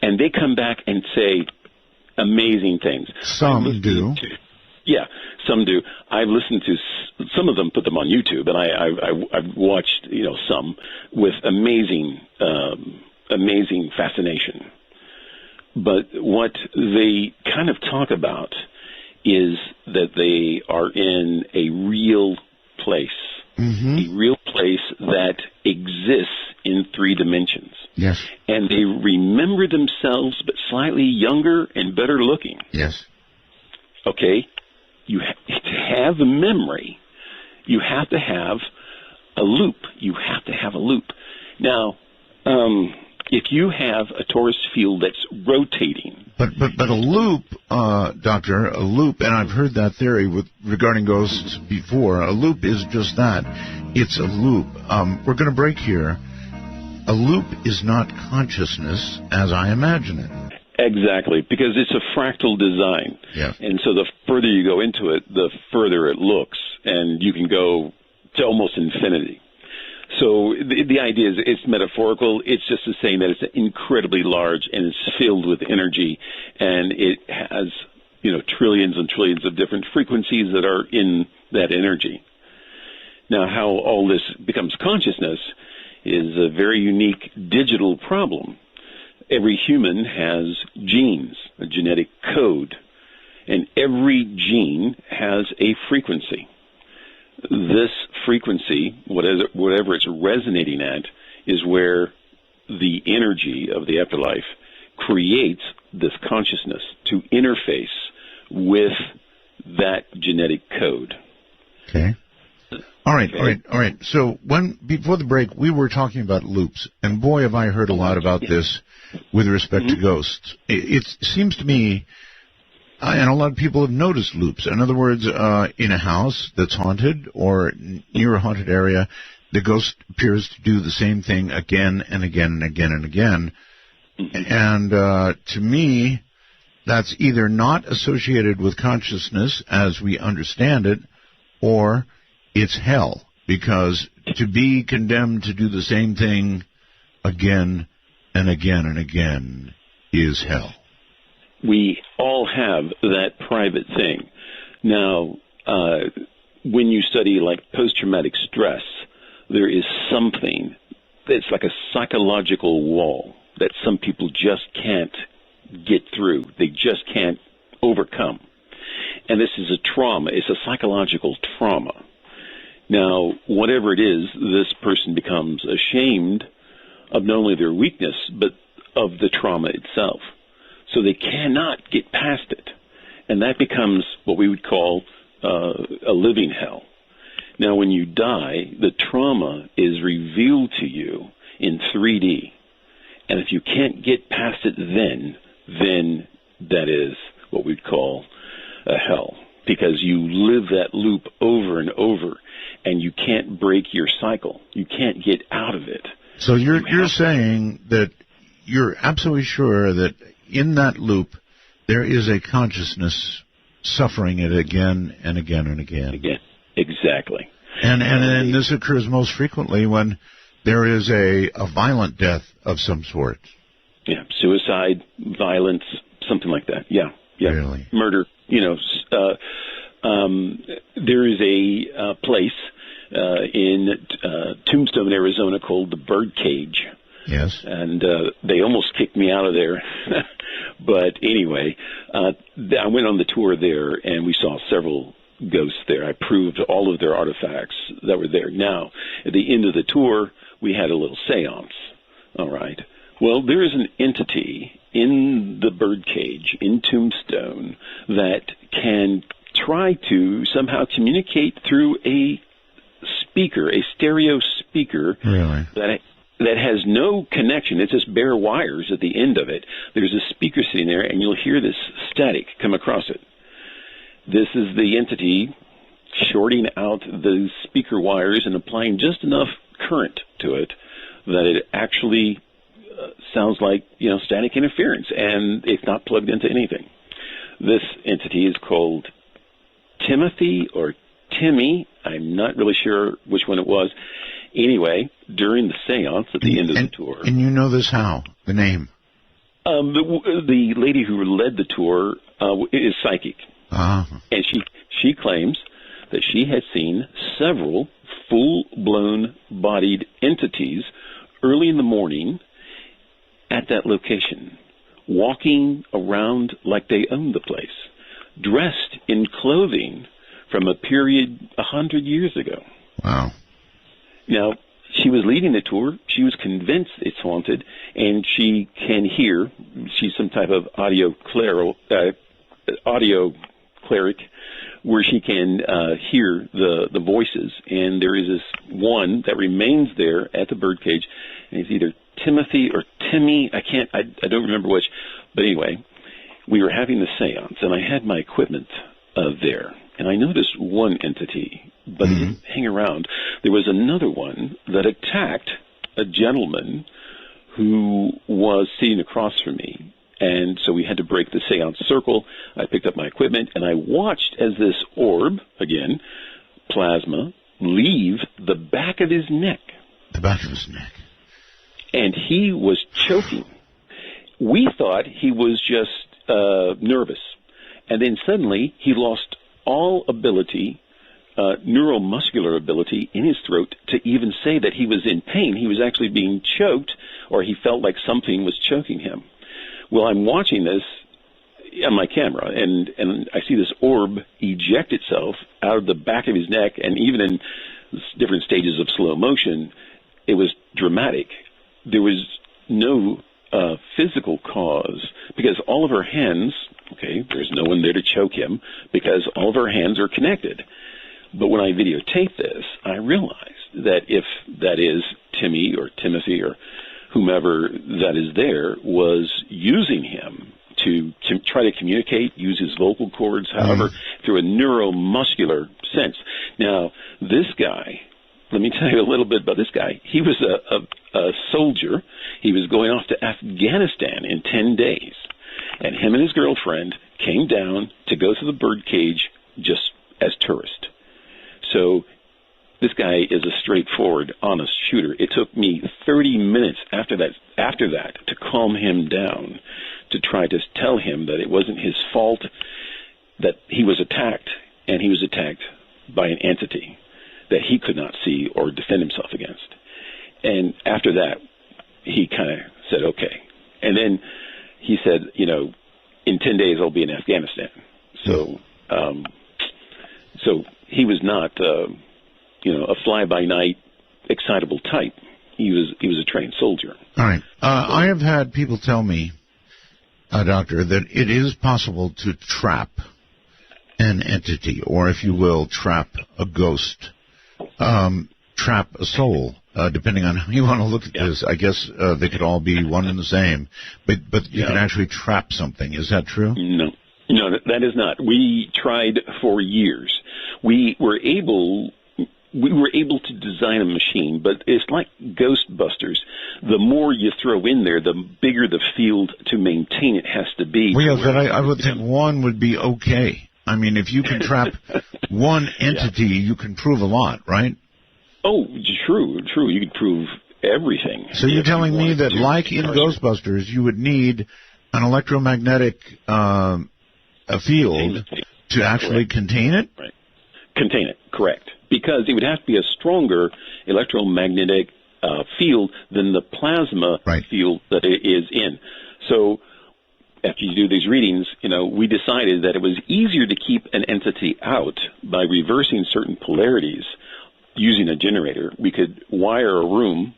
And they come back and say amazing things. Some do. Yeah, some do. I've listened to some of them, put them on YouTube, and I've watched some with amazing fascination. But what they kind of talk about is that they are in a real place, a real place that exists in 3 dimensions. Yes. And they remember themselves, but slightly younger and better looking. Yes. Okay? To have a memory, you have to have a loop. You have to have a loop. Now, if you have a torus field that's rotating. But a loop, Doctor, a loop, and I've heard that theory regarding ghosts before, a loop is just that. It's a loop. We're going to break here. A loop is not consciousness as I imagine it. Exactly, because it's a fractal design. Yeah. And so the further you go into it, the further it looks, and you can go to almost infinity. So the idea is it's metaphorical. It's just to say that it's incredibly large and it's filled with energy, and it has trillions and trillions of different frequencies that are in that energy. Now, how all this becomes consciousness is a very unique digital problem. Every human has genes, a genetic code, and every gene has a frequency. This frequency, whatever it's resonating at, is where the energy of the afterlife creates this consciousness to interface with that genetic code. Okay. All right. So before the break, we were talking about loops, and boy, have I heard a lot about this with respect to ghosts. It seems to me, and a lot of people have noticed loops. In other words, in a house that's haunted or near a haunted area, the ghost appears to do the same thing again and again and again and again. And to me, that's either not associated with consciousness as we understand it, or it's hell, because to be condemned to do the same thing again and again and again is hell. We all have that private thing. Now, when you study like post-traumatic stress, there is something that's like a psychological wall that some people just can't get through. They just can't overcome. And this is a trauma. It's a psychological trauma. Now, whatever it is, this person becomes ashamed of not only their weakness, but of the trauma itself. So they cannot get past it. And that becomes what we would call a living hell. Now, when you die, the trauma is revealed to you in 3D. And if you can't get past it then that is what we'd call a hell. Because you live that loop over and over, and you can't break your cycle. You can't get out of it. So you're saying that you're absolutely sure that in that loop there is a consciousness suffering it again and again and again. Again, exactly. And this occurs most frequently when there is a violent death of some sort. Yeah, suicide, violence, something like that. Yeah. Really? Murder. There is a place in Tombstone, Arizona called the Birdcage. Yes. And they almost kicked me out of there. But anyway, I went on the tour there, and we saw several ghosts there. I proved all of their artifacts that were there. Now, at the end of the tour, we had a little seance. All right. Well, there is an entity in the Birdcage in Tombstone that can try to somehow communicate through a speaker, a stereo speaker. Really? That has no connection. It's just bare wires at the end of it. There's a speaker sitting there, and you'll hear this static come across it. This is the entity shorting out the speaker wires and applying just enough current to it that it actually sounds like, static interference, and it's not plugged into anything. This entity is called Timothy or Timmy. I'm not really sure which one it was. Anyway, during the seance at the end of the tour. And you know this how? The name? The lady who led the tour is psychic. Uh-huh. And she claims that she had seen several full-blown bodied entities early in the morning at that location, walking around like they owned the place, dressed in clothing from a period 100 years ago. Wow. Now, she was leading the tour. She was convinced it's haunted, and she can hear. She's some type of audio cleric, where she can hear the voices. And there is this one that remains there at the Birdcage, and it's either Timothy or Timmy. I don't remember which. But anyway, we were having the seance, and I had my equipment there. And I noticed one entity, but it didn't hang around. There was another one that attacked a gentleman who was sitting across from me. And so we had to break the seance circle. I picked up my equipment, and I watched as this orb, again, plasma, leave the back of his neck. The back of his neck. And he was choking. We thought he was just nervous. And then suddenly he lost all ability, neuromuscular ability in his throat to even say that he was in pain. He was actually being choked, or he felt like something was choking him. Well, I'm watching this on my camera, and I see this orb eject itself out of the back of his neck, and even in different stages of slow motion, it was dramatic. There was no physical cause, because all of her hands, there's no one there to choke him, because all of her hands are connected. But when I videotape this, I realized that if that is Timmy or Timothy or whomever that is there was using him to try to communicate, use his vocal cords, however, through a neuromuscular sense. Now, this guy, let me tell you a little bit about this guy. He was a soldier. He was going off to Afghanistan in 10 days. And him and his girlfriend came down to go to the Birdcage just as tourists. So this guy is a straightforward, honest shooter. It took me 30 minutes after that to calm him down, to try to tell him that it wasn't his fault, that he was attacked, and he was attacked by an entity that he could not see or defend himself against. And after that, he kind of said, okay. And then he said, in 10 days I'll be in Afghanistan. So, so he was not, a fly-by-night, excitable type. He was a trained soldier. All right. I have had people tell me, Doctor, that it is possible to trap an entity, or if you will, trap a ghost, trap a soul, depending on how you want to look at this. I guess they could all be one and the same, but you can actually trap something. Is that true? No, that is not. We tried for years. We were able, we were able to design a machine, but it's like Ghostbusters. The more you throw in there, the bigger the field to maintain it has to be. Well, but I would think one would be okay. I mean, if you can trap one entity, you can prove a lot, right? Oh, true. You could prove everything. So you're telling me that, like in Ghostbusters, you would need an electromagnetic a field to actually contain it? Right. Contain it, correct. Because it would have to be a stronger electromagnetic field than the plasma field that it is in. So after you do these readings, we decided that it was easier to keep an entity out by reversing certain polarities using a generator. We could wire a room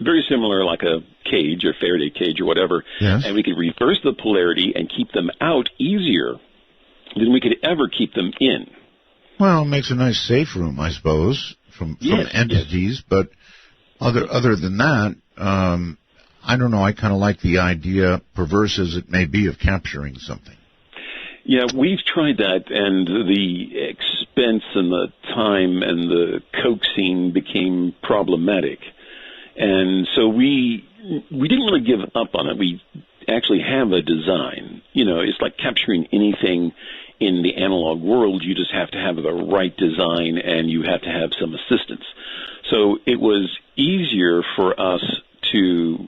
very similar, like a cage or Faraday cage or whatever, and we could reverse the polarity and keep them out easier than we could ever keep them in. Well, it makes a nice safe room, I suppose, from entities, but other than that, I don't know, I kind of like the idea, perverse as it may be, of capturing something. Yeah, we've tried that, and the expense and the time and the coaxing became problematic. And so we didn't really give up on it. We actually have a design. It's like capturing anything in the analog world. You just have to have the right design, and you have to have some assistance. So it was easier for us to...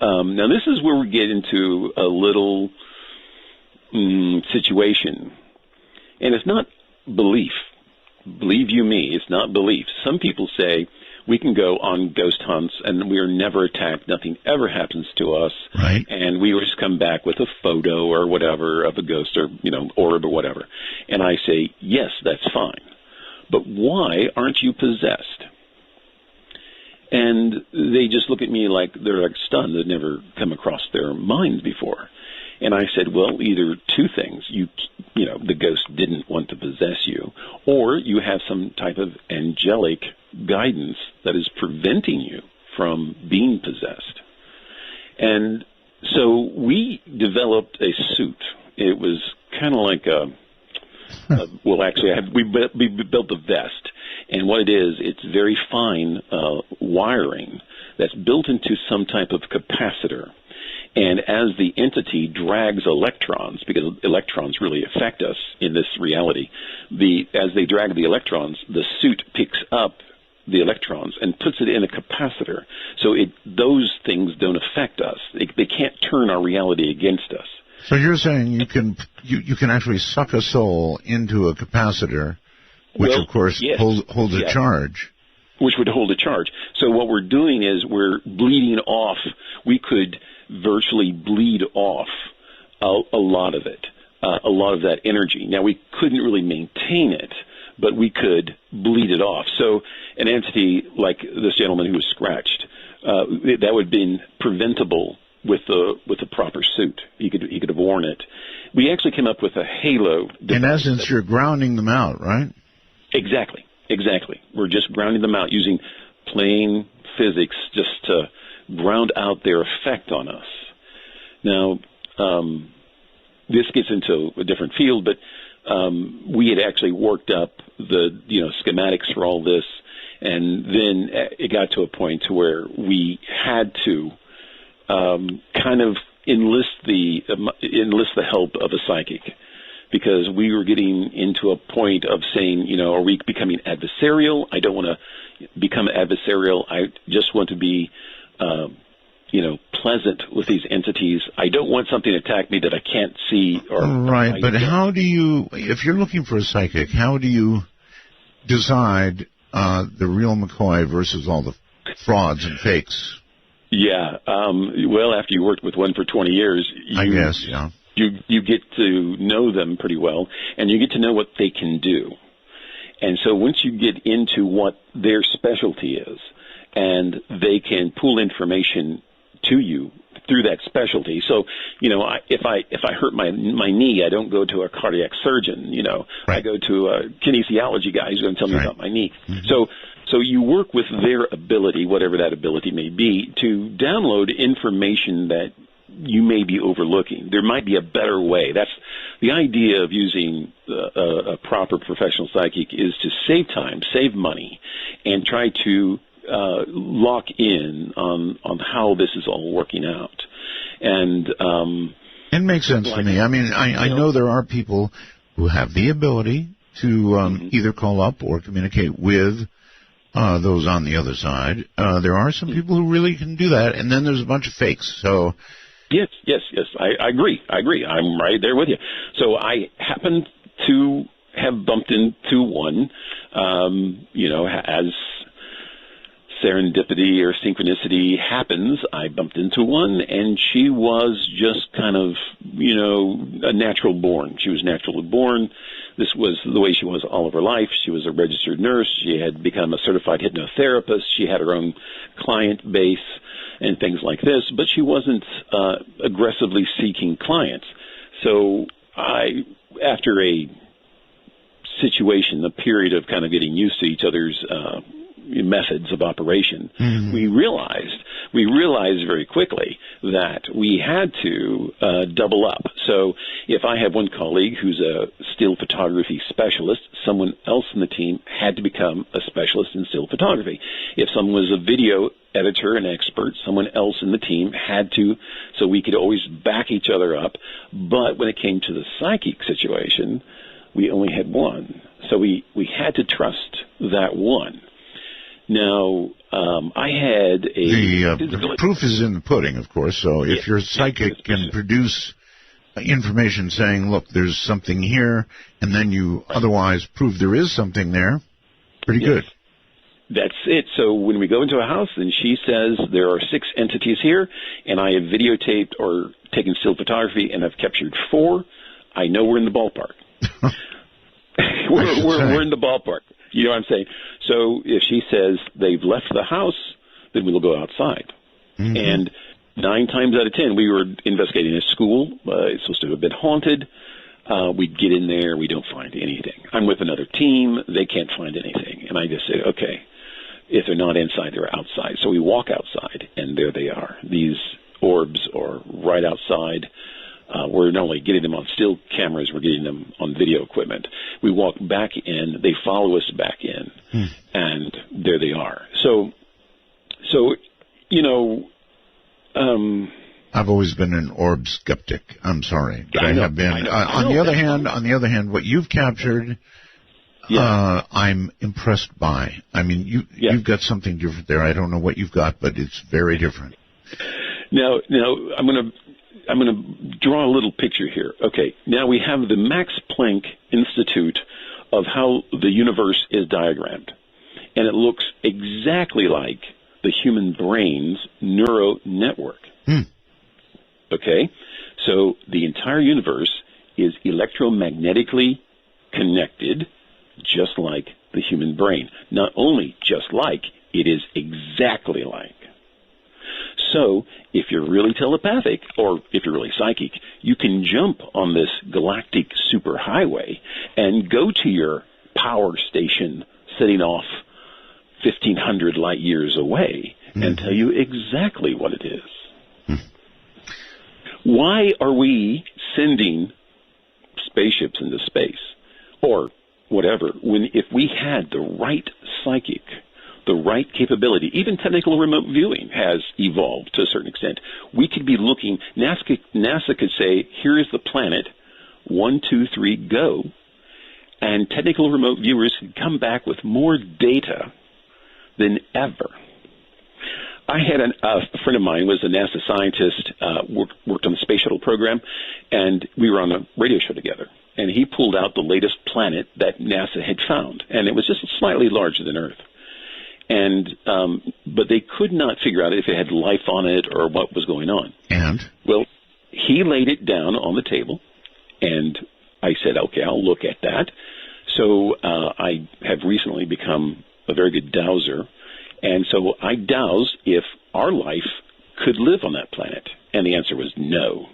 now, this is where we get into a little situation. And it's not belief. Believe you me, it's not belief. Some people say... we can go on ghost hunts, and we are never attacked. Nothing ever happens to us. Right. And we just come back with a photo or whatever of a ghost or, orb or whatever. And I say, yes, that's fine. But why aren't you possessed? And they just look at me like they're like stunned. They've never come across their minds before. And I said, well, either two things. The ghost didn't want to possess you, or you have some type of angelic guidance that is preventing you from being possessed. And so we developed a suit. It was kind of like we built a vest. And what it is, it's very fine wiring that's built into some type of capacitor. And as the entity drags electrons, because electrons really affect us in this reality, as they drag the electrons, the suit picks up the electrons and puts it in a capacitor. So those things don't affect us. They can't turn our reality against us. So you're saying you can actually suck a soul into a capacitor, which of course holds a charge. Which would hold a charge. So what we're doing is we're bleeding off. We could virtually bleed off a lot of it, a lot of that energy. Now, we couldn't really maintain it, but we could bleed it off. So an entity like this gentleman who was scratched, that would have been preventable with the proper suit. He could have worn it. We actually came up with a halo. In essence, you're grounding them out, right? Exactly. We're just grounding them out using plain physics just to ground out their effect on us. Now, this gets into a different field, but we had actually worked up the schematics for all this, and then it got to a point to where we had to kind of enlist the help of a psychic, because we were getting into a point of saying, are we becoming adversarial? I don't want to become adversarial. I just want to be pleasant with these entities. I don't want something to attack me that I can't see. Right, but how do you, if you're looking for a psychic, how do you decide the real McCoy versus all the frauds and fakes? Yeah, well, after you worked with one for 20 years, you get to know them pretty well, and you get to know what they can do. And so once you get into what their specialty is, and they can pull information to you through that specialty. So, if I hurt my knee, I don't go to a cardiac surgeon. Right. I go to a kinesiology guy who's going to tell me about my knee. Mm-hmm. So you work with their ability, whatever that ability may be, to download information that you may be overlooking. There might be a better way. That's the idea of using a proper professional psychic, is to save time, save money, and try to lock in on how this is all working out. And it makes sense to me. I mean, I know there are people who have the ability to either call up or communicate with those on the other side. There are some people who really can do that, and then there's a bunch of fakes. So, yes, I agree. I'm right there with you. So I happen to have bumped into one, as serendipity or synchronicity happens. I bumped into one, and she was just kind of, a natural born. She was naturally born. This was the way she was all of her life. She was a registered nurse. She had become a certified hypnotherapist. She had her own client base and things like this, but she wasn't aggressively seeking clients. So after a situation, a period of kind of getting used to each other's methods of operation, we realized very quickly that we had to double up. So if I have one colleague who's a still photography specialist, someone else in the team had to become a specialist in still photography. If someone was a video editor and expert, someone else in the team had to, so we could always back each other up. But when it came to the psychic situation, we only had one. So we had to trust that one. Now, I had the proof is in the pudding, of course. So if your psychic can produce information saying, look, there's something here, and then you otherwise prove there is something there, pretty good. That's it. So when we go into a house and she says there are 6 entities here, and I have videotaped or taken still photography and I've captured 4, I know we're in the ballpark. we're in the ballpark. You know what I'm saying? So if she says they've left the house, then we will go outside. And 9 times out of 10, we were investigating a school. It's supposed to have been haunted. We get in there. We don't find anything. I'm with another team. They can't find anything. And I just say, okay, if they're not inside, they're outside. So we walk outside, and there they are. These orbs are right outside. We're not only getting them on still cameras, we're getting them on video equipment. We walk back in, they follow us back in, and there they are. So I've always been an orb skeptic. I'm sorry, but I have been. On the other hand, what you've captured, I'm impressed by. I mean, you've got something different there. I don't know what you've got, but it's very different. Now, I'm going to draw a little picture here. Okay, now we have the Max Planck Institute of how the universe is diagrammed, and it looks exactly like the human brain's neural network. Okay, so the entire universe is electromagnetically connected, just like the human brain. Not only just like, it is exactly like. So if you're really telepathic, or if you're really psychic, you can jump on this galactic superhighway and go to your power station sitting off 1,500 light years away and tell you exactly what it is. Why are we sending spaceships into space or whatever when if we had the right psychic, the right capability, even technical remote viewing has evolved to a certain extent. We could be looking, NASA could say, here is the planet, 1, 2, 3, go, and technical remote viewers could come back with more data than ever. I had a friend of mine was a NASA scientist, worked on the space shuttle program, and we were on a radio show together. And he pulled out the latest planet that NASA had found, and it was just slightly larger than Earth. And but they could not figure out if it had life on it or what was going on. And? Well, he laid it down on the table, and I said, okay, I'll look at that. So I have recently become a very good dowser, and so I dowsed if our life could live on that planet, and the answer was no.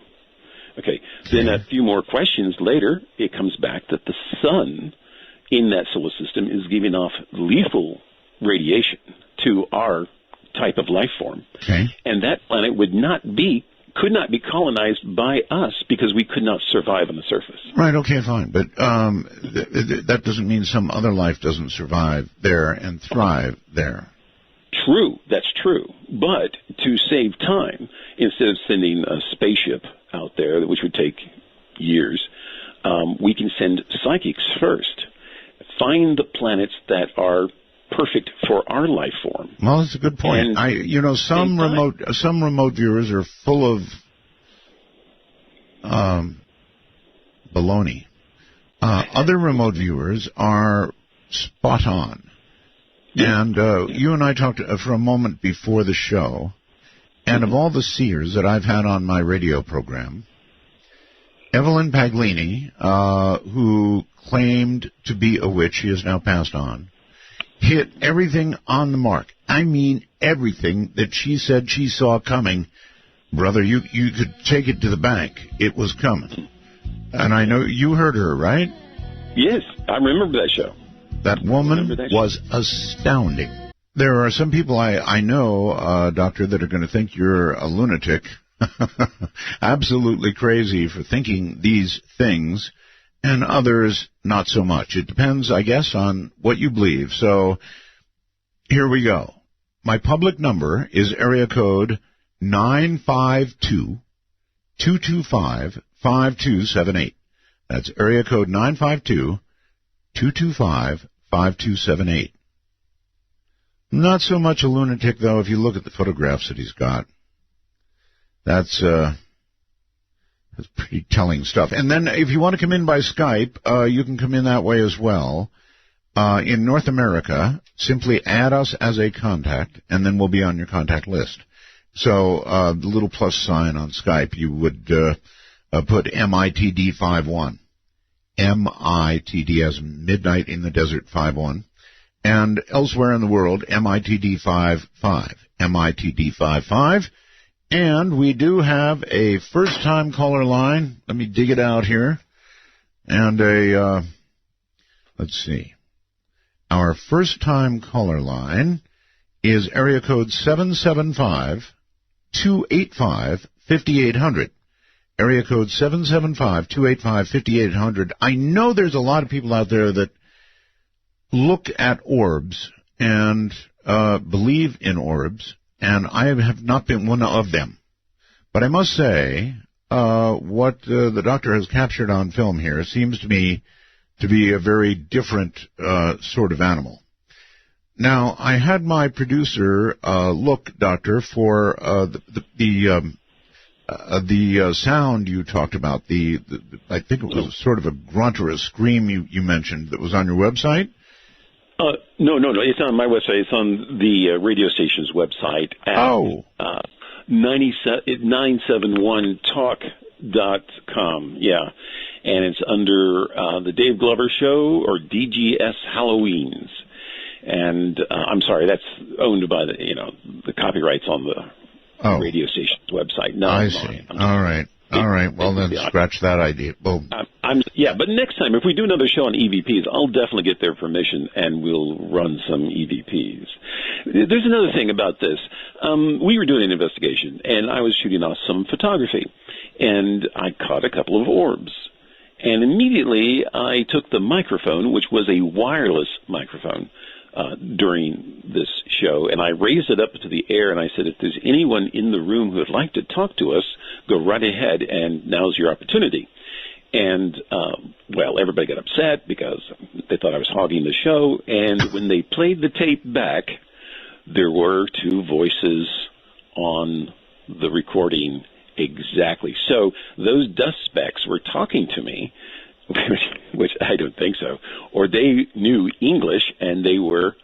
Okay, then a few more questions later, it comes back that the sun in that solar system is giving off lethal radiation to our type of life form. Okay. And that planet would not be could not be colonized by us because we could not survive on the surface. Right, okay, fine. But that doesn't mean some other life doesn't survive there and thrive there. True, that's true. But to save time, instead of sending a spaceship out there, which would take years, we can send psychics first. Find the planets that are perfect for our life form. Well, that's a good point. Some remote viewers are full of baloney. Other remote viewers are spot on. And you and I talked for a moment before the show, and of all the seers that I've had on my radio program, Evelyn Paglini, who claimed to be a witch, she has now passed on, hit everything on the mark. I mean everything that she said she saw coming. Brother, you could take it to the bank. It was coming. And I know you heard her, right? Yes, I remember that show. That woman was astounding. There are some people I know, Doctor, that are going to think you're a lunatic. Absolutely crazy for thinking these things, and others not so much. It depends, I guess, on what you believe. So here we go. My public number is area code 952-225-5278. That's area code 952-225-5278. Not so much a lunatic, though, if you look at the photographs that he's got. That's pretty telling stuff. And then if you want to come in by Skype, you can come in that way as well. In North America, simply add us as a contact, and then we'll be on your contact list. So the little plus sign on Skype, you would put MITD51. MITD as Midnight in the Desert 51. And elsewhere in the world, MITD55. MITD55. And we do have a first-time caller line. Let me dig it out here. And let's see. Our first-time caller line is area code 775-285-5800. Area code 775-285-5800. I know there's a lot of people out there that look at orbs and believe in orbs, and I have not been one of them. But I must say, what the doctor has captured on film here seems to me to be a very different sort of animal. Now, I had my producer look, Doctor, for the sound you talked about. I think it was sort of a grunt or a scream you mentioned that was on your website. No. It's on my website. It's on the radio station's website at 971talk.com. Yeah. And it's under the Dave Glover Show or DGS Halloweens. And I'm sorry, that's owned by the copyrights on the radio station's website. No, I see. All right. Well, then scratch that idea. Boom. But next time, if we do another show on EVPs, I'll definitely get their permission, and we'll run some EVPs. There's another thing about this. We were doing an investigation, and I was shooting off some photography, and I caught a couple of orbs. And immediately, I took the microphone, which was a wireless microphone, during this show, and I raised it up to the air, and I said, if there's anyone in the room who would like to talk to us, go right ahead, and now's your opportunity. And, everybody got upset because they thought I was hogging the show, and when they played the tape back, there were two voices on the recording exactly. So those dust specks were talking to me, which I don't think so, or they knew English and they were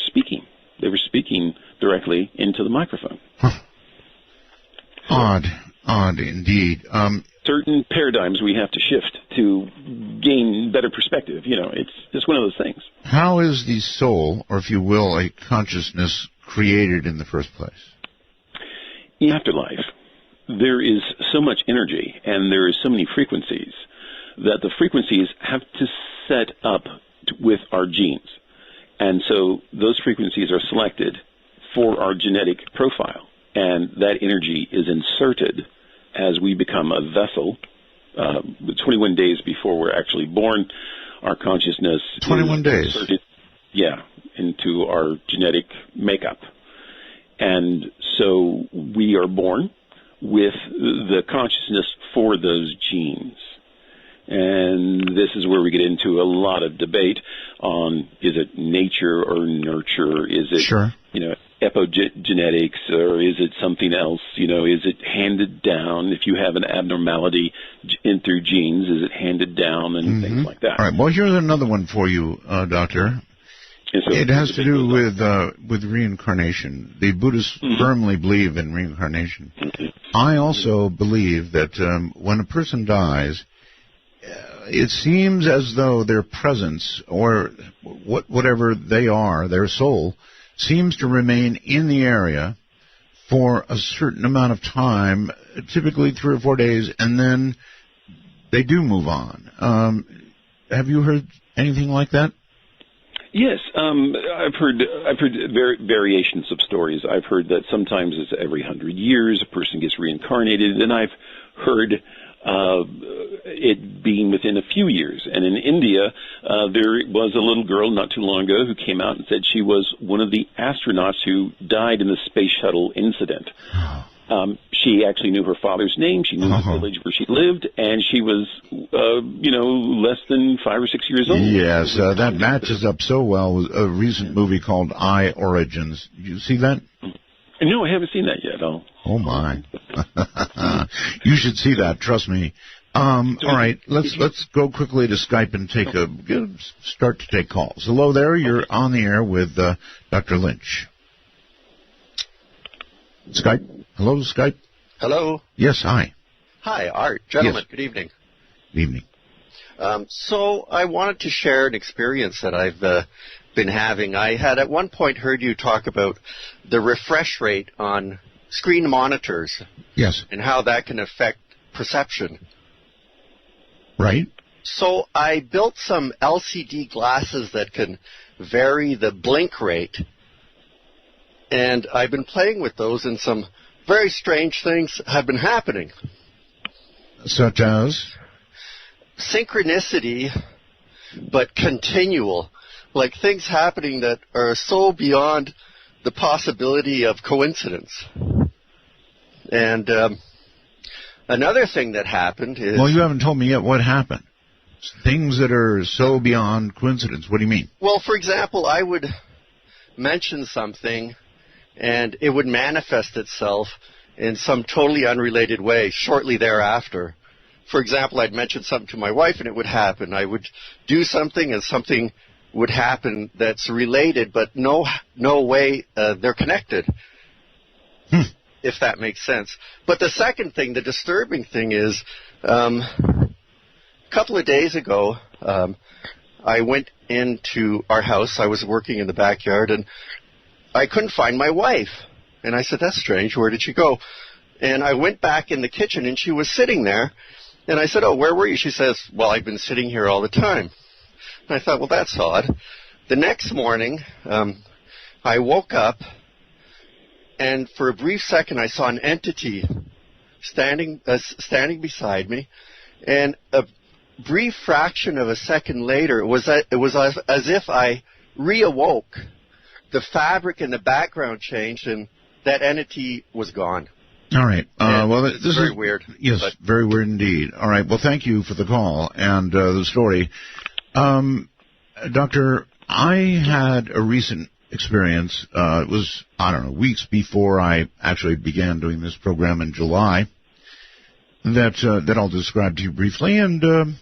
speaking. They were speaking directly into the microphone. Huh. Odd indeed. Certain paradigms we have to shift to gain better perspective. It's just one of those things. How is the soul, or if you will, a consciousness, created in the first place? In afterlife, there is so much energy and there is so many frequencies that the frequencies have to set up with our genes. And so those frequencies are selected for our genetic profile. and that energy is inserted as we become a vessel. 21 days before we're actually born, our consciousness 21 days. Inserted, into our genetic makeup. And so we are born with the consciousness for those genes. And this is where we get into a lot of debate on, is it nature or nurture? Is it, sure, epigenetics, or is it something else? Is it handed down? If you have an abnormality in through genes, is it handed down and things like that? All right. Well, here's another one for you, Doctor. So it has to do with reincarnation. The Buddhists firmly believe in reincarnation. I also believe that when a person dies, it seems as though their presence, or whatever they are, their soul, seems to remain in the area for a certain amount of time, typically 3 or 4 days, and then they do move on. Have you heard anything like that? Yes, I've heard variations of stories. I've heard that sometimes it's every 100 years a person gets reincarnated, and I've heard it being within a few years. And in India, there was a little girl not too long ago who came out and said she was one of the astronauts who died in the space shuttle incident. She actually knew her father's name. She knew the village where she lived, and she was, less than 5 or 6 years old. Yes, that matches up so well with a recent movie called I, Origins. Did you see that? No, I haven't seen that yet. Oh, my. You should see that, trust me. All right, let's go quickly to Skype and start to take calls. Hello there, you're on the air with Dr. Lynch. Skype? Hello, Skype? Hello? Yes, hi. Hi, Art. Gentlemen, yes. Good evening. Good evening. So I wanted to share an experience that I've been having. I had at one point heard you talk about the refresh rate on screen monitors. Yes. And how that can affect perception. Right. So I built some LCD glasses that can vary the blink rate. And I've been playing with those, and some very strange things have been happening. Such as? Synchronicity, but continual. Like things happening that are so beyond the possibility of coincidence. And another thing that happened is... Well, you haven't told me yet what happened. Things that are so beyond coincidence. What do you mean? Well, for example, I would mention something, and it would manifest itself in some totally unrelated way shortly thereafter. For example, I'd mention something to my wife, and it would happen. I would do something, and something would happen that's related, but no way they're connected, if that makes sense. But the second thing, the disturbing thing is, a couple of days ago, I went into our house. I was working in the backyard, and I couldn't find my wife. And I said, that's strange. Where did she go? And I went back in the kitchen, and she was sitting there. And I said, oh, where were you? She says, well, I've been sitting here all the time. And I thought, well, that's odd. The next morning, I woke up, and for a brief second, I saw an entity standing beside me. And a brief fraction of a second later, it was as if I reawoke. The fabric in the background changed, and that entity was gone. All right. Well, this is very weird. Yes, very weird indeed. All right. Well, thank you for the call and the story. Doctor, I had a recent experience. It was, weeks before I actually began doing this program in July that I'll describe to you briefly, and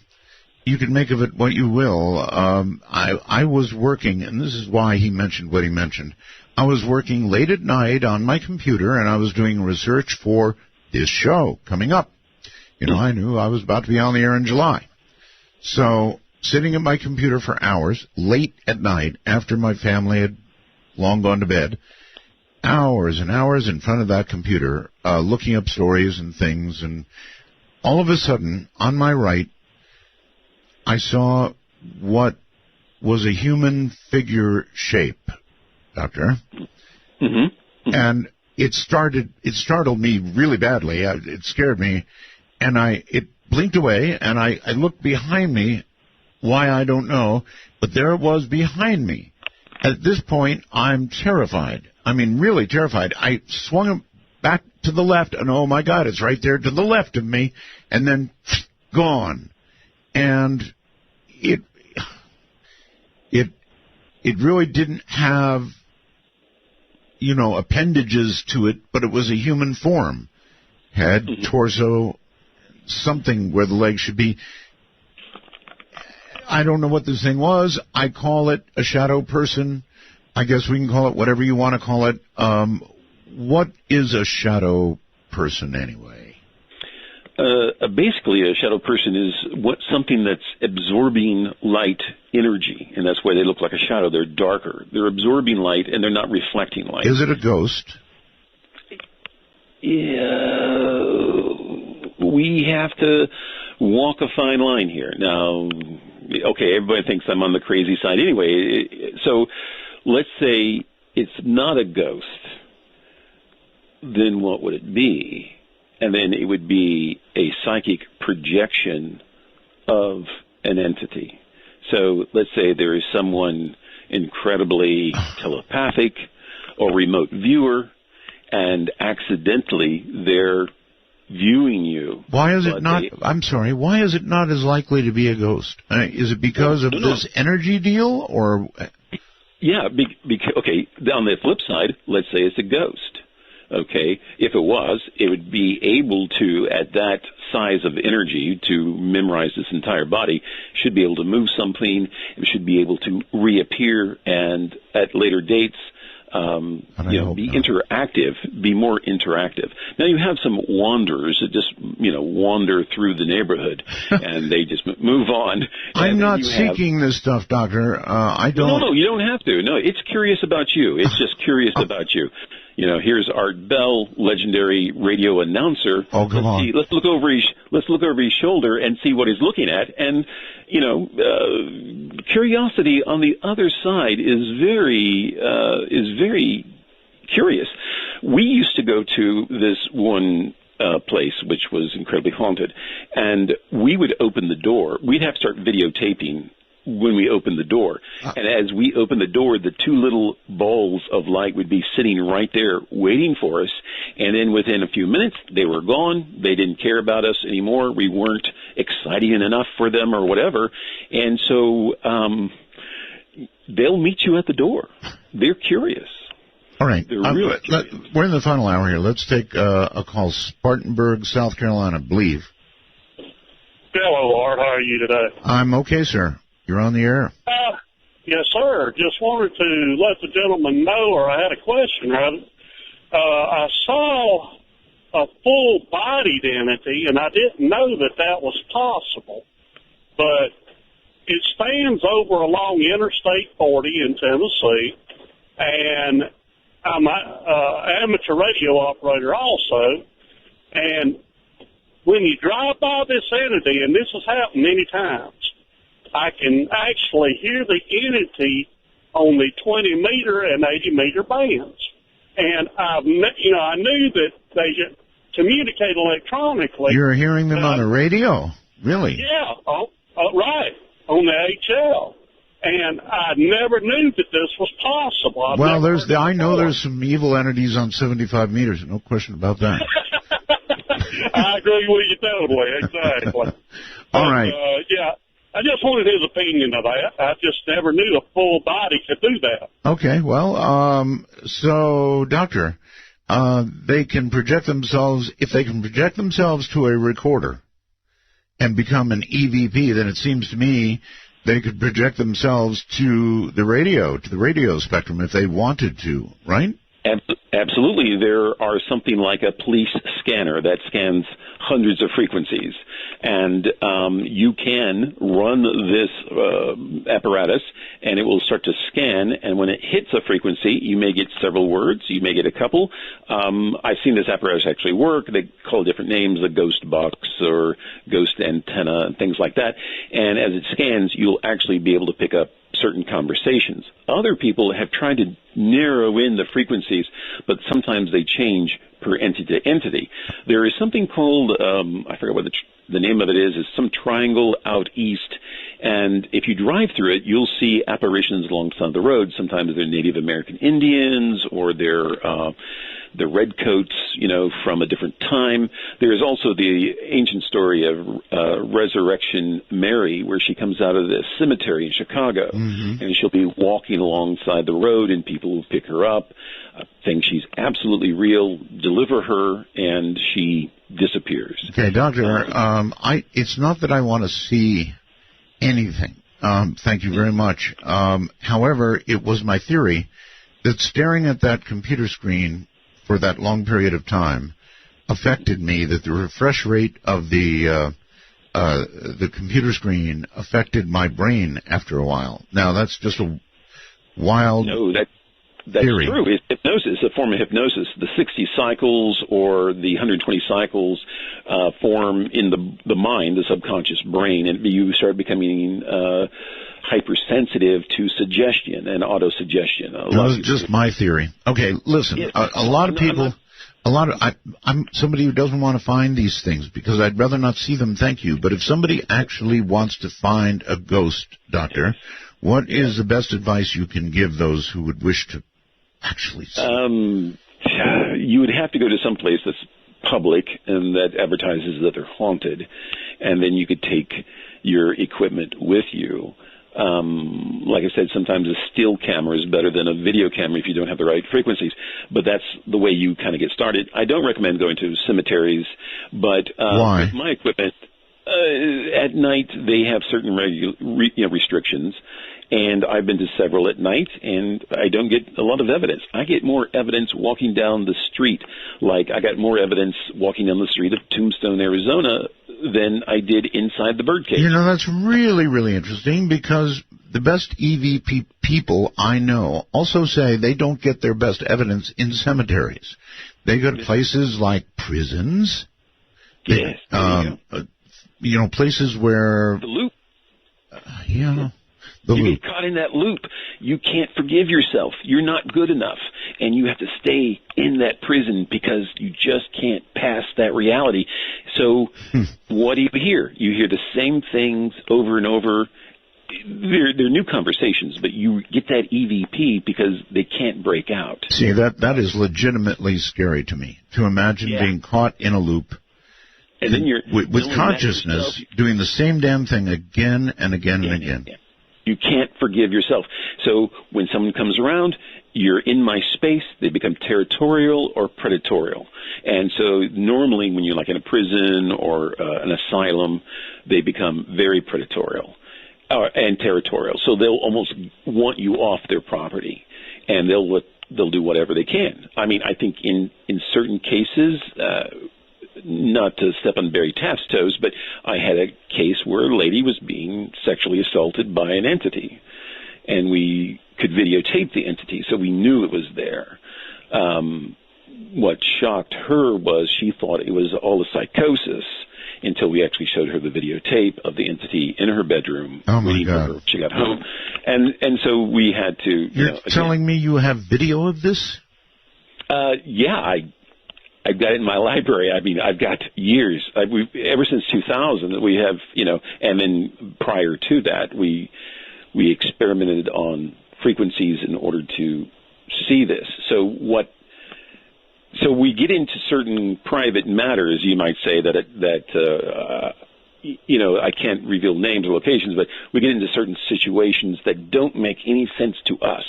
you can make of it what you will. I was working, and this is why he mentioned what he mentioned. I was working late at night on my computer, and I was doing research for this show coming up. I knew I was about to be on the air in July. So, sitting at my computer for hours, late at night, after my family had long gone to bed, hours and hours in front of that computer, looking up stories and things, and all of a sudden, on my right, I saw what was a human figure shape, Doctor. Mm-hmm. And it startled me really badly. It scared me, and it blinked away, and I looked behind me. Why, I don't know, but there it was behind me. At this point, I'm terrified. I mean, really terrified. I swung back to the left, and oh my God, it's right there to the left of me, and then gone. And it really didn't have, appendages to it, but it was a human form. Head, torso, something where the legs should be. I don't know what this thing was. I call it a shadow person. I guess we can call it whatever you want to call it. What is a shadow person anyway? Basically, a shadow person is something that's absorbing light energy, and that's why they look like a shadow. They're darker. They're absorbing light, and they're not reflecting light. Is it a ghost? Yeah, we have to walk a fine line here. Now, okay, everybody thinks I'm on the crazy side anyway. So let's say it's not a ghost. Then what would it be? And then it would be a psychic projection of an entity. So let's say there is someone incredibly telepathic or remote viewer, and accidentally they're viewing you. Why is it not? I'm sorry. Why is it not as likely to be a ghost? Is it because of this energy deal, or? Yeah. Okay. On the flip side, let's say it's a ghost. Okay, if it was, it would be able to, at that size of energy, to memorize this entire body, should be able to move something, it should be able to reappear, and at later dates, be interactive, be more interactive. Now, you have some wanderers that just, wander through the neighborhood, and they just move on. I'm not seeking this stuff, Doctor. I don't. No, you don't have to. No, it's curious about you. It's just curious about you. Here's Art Bell, legendary radio announcer. Oh, come on. Let's look over his shoulder and see what he's looking at. And curiosity on the other side is very curious. We used to go to this one place which was incredibly haunted, and we would open the door. We'd have to start videotaping when we opened the door. And as we opened the door, the two little balls of light would be sitting right there waiting for us. And then within a few minutes, they were gone. They didn't care about us anymore. We weren't exciting enough for them or whatever. And so they'll meet you at the door. They're curious. All right. Really we're in the final hour here. Let's take a call. Spartanburg, South Carolina, believe. Hello, Art. How are you today? I'm okay, sir. You're on the air. Yes, sir. Just wanted to let the gentleman know, or I had a question, rather. I saw a full-bodied entity, and I didn't know that was possible. But it stands over along Interstate 40 in Tennessee, and I'm an amateur radio operator also. And when you drive by this entity, and this has happened many times, I can actually hear the entity on the 20-meter and 80-meter bands. And I knew that they communicate electronically. You're hearing them on the radio? Really? Yeah, right, on the HL. And I never knew that this was possible. I know there's some evil entities on 75 meters, no question about that. I agree with you totally, exactly. All right. Yeah. I just wanted his opinion of that. I just never knew a full body could do that. Okay, well, so, Doctor, they can project themselves, if they can project themselves to a recorder and become an EVP, then it seems to me they could project themselves to the radio spectrum if they wanted to, right? Absolutely. There are something like a police scanner that scans hundreds of frequencies. And you can run this apparatus, and it will start to scan. And when it hits a frequency, you may get several words. You may get a couple. I've seen this apparatus actually work. They call it different names, a ghost box or ghost antenna and things like that. And as it scans, you'll actually be able to pick up certain conversations. Other people have tried to narrow in the frequencies, but sometimes they change per entity to entity. There is something called, I forget what the name of it is some triangle out east, and if you drive through it, you'll see apparitions alongside the road. Sometimes they're Native American Indians, or they're the redcoats, from a different time. There is also the ancient story of Resurrection Mary, where she comes out of the cemetery in Chicago, and she'll be walking alongside the road, and people will pick her up, think she's absolutely real, deliver her, and she disappears. Okay, Doctor, it's not that I want to see anything. Thank you very much. However, it was my theory that staring at that computer screen for that long period of time affected me, that the refresh rate of the computer screen affected my brain after a while. Now, that's just a wild that's theory. True. It's hypnosis, a form of hypnosis. The 60 cycles or the 120 cycles form in the mind, the subconscious brain, and you start becoming hypersensitive to suggestion and autosuggestion. That was just my theory. Okay, listen, a lot of people... I'm somebody who doesn't want to find these things because I'd rather not see them, thank you. But if somebody actually wants to find a ghost, Doctor, what is the best advice you can give those who would wish to actually see? You would have to go to some place that's public and that advertises that they're haunted, and then you could take your equipment with you. Like I said, sometimes a still camera is better than a video camera if you don't have the right frequencies, but that's the way you kind of get started. I don't recommend going to cemeteries, but Why? With my equipment, at night they have certain restrictions, and I've been to several at night, and I don't get a lot of evidence. I get more evidence walking down the street. Like I got more evidence walking down the street of Tombstone, Arizona, than I did inside the birdcage. That's really, really interesting because the best EVP people I know also say they don't get their best evidence in cemeteries. They go to places like prisons. Yes. Places where... The loop. You get caught in that loop. You can't forgive yourself. You're not good enough. And you have to stay in that prison because you just can't pass that reality. So what do you hear? You hear the same things over and over. They're new conversations, but you get that EVP because they can't break out. See, that is legitimately scary to me, to imagine being caught in a loop. And then you're with consciousness doing the same damn thing again and again and again. Yeah. You can't forgive yourself. So when someone comes around, you're in my space, they become territorial or predatorial. And so normally when you're like in a prison or an asylum, they become very predatorial and territorial. So they'll almost want you off their property, and they'll do whatever they can. I mean, I think in certain cases, not to step on Barry Taft's toes, but I had a case where a lady was being sexually assaulted by an entity, and we could videotape the entity, so we knew it was there. What shocked her was she thought it was all a psychosis until we actually showed her the videotape of the entity in her bedroom. Oh, my God. When she got home. And so we had to... You're telling me you have video of this? Yeah, I've got it in my library. I mean, I've got years. Ever since 2000, we have, and then prior to that, we experimented on frequencies in order to see this. So we get into certain private matters, you might say, I can't reveal names or locations, but we get into certain situations that don't make any sense to us.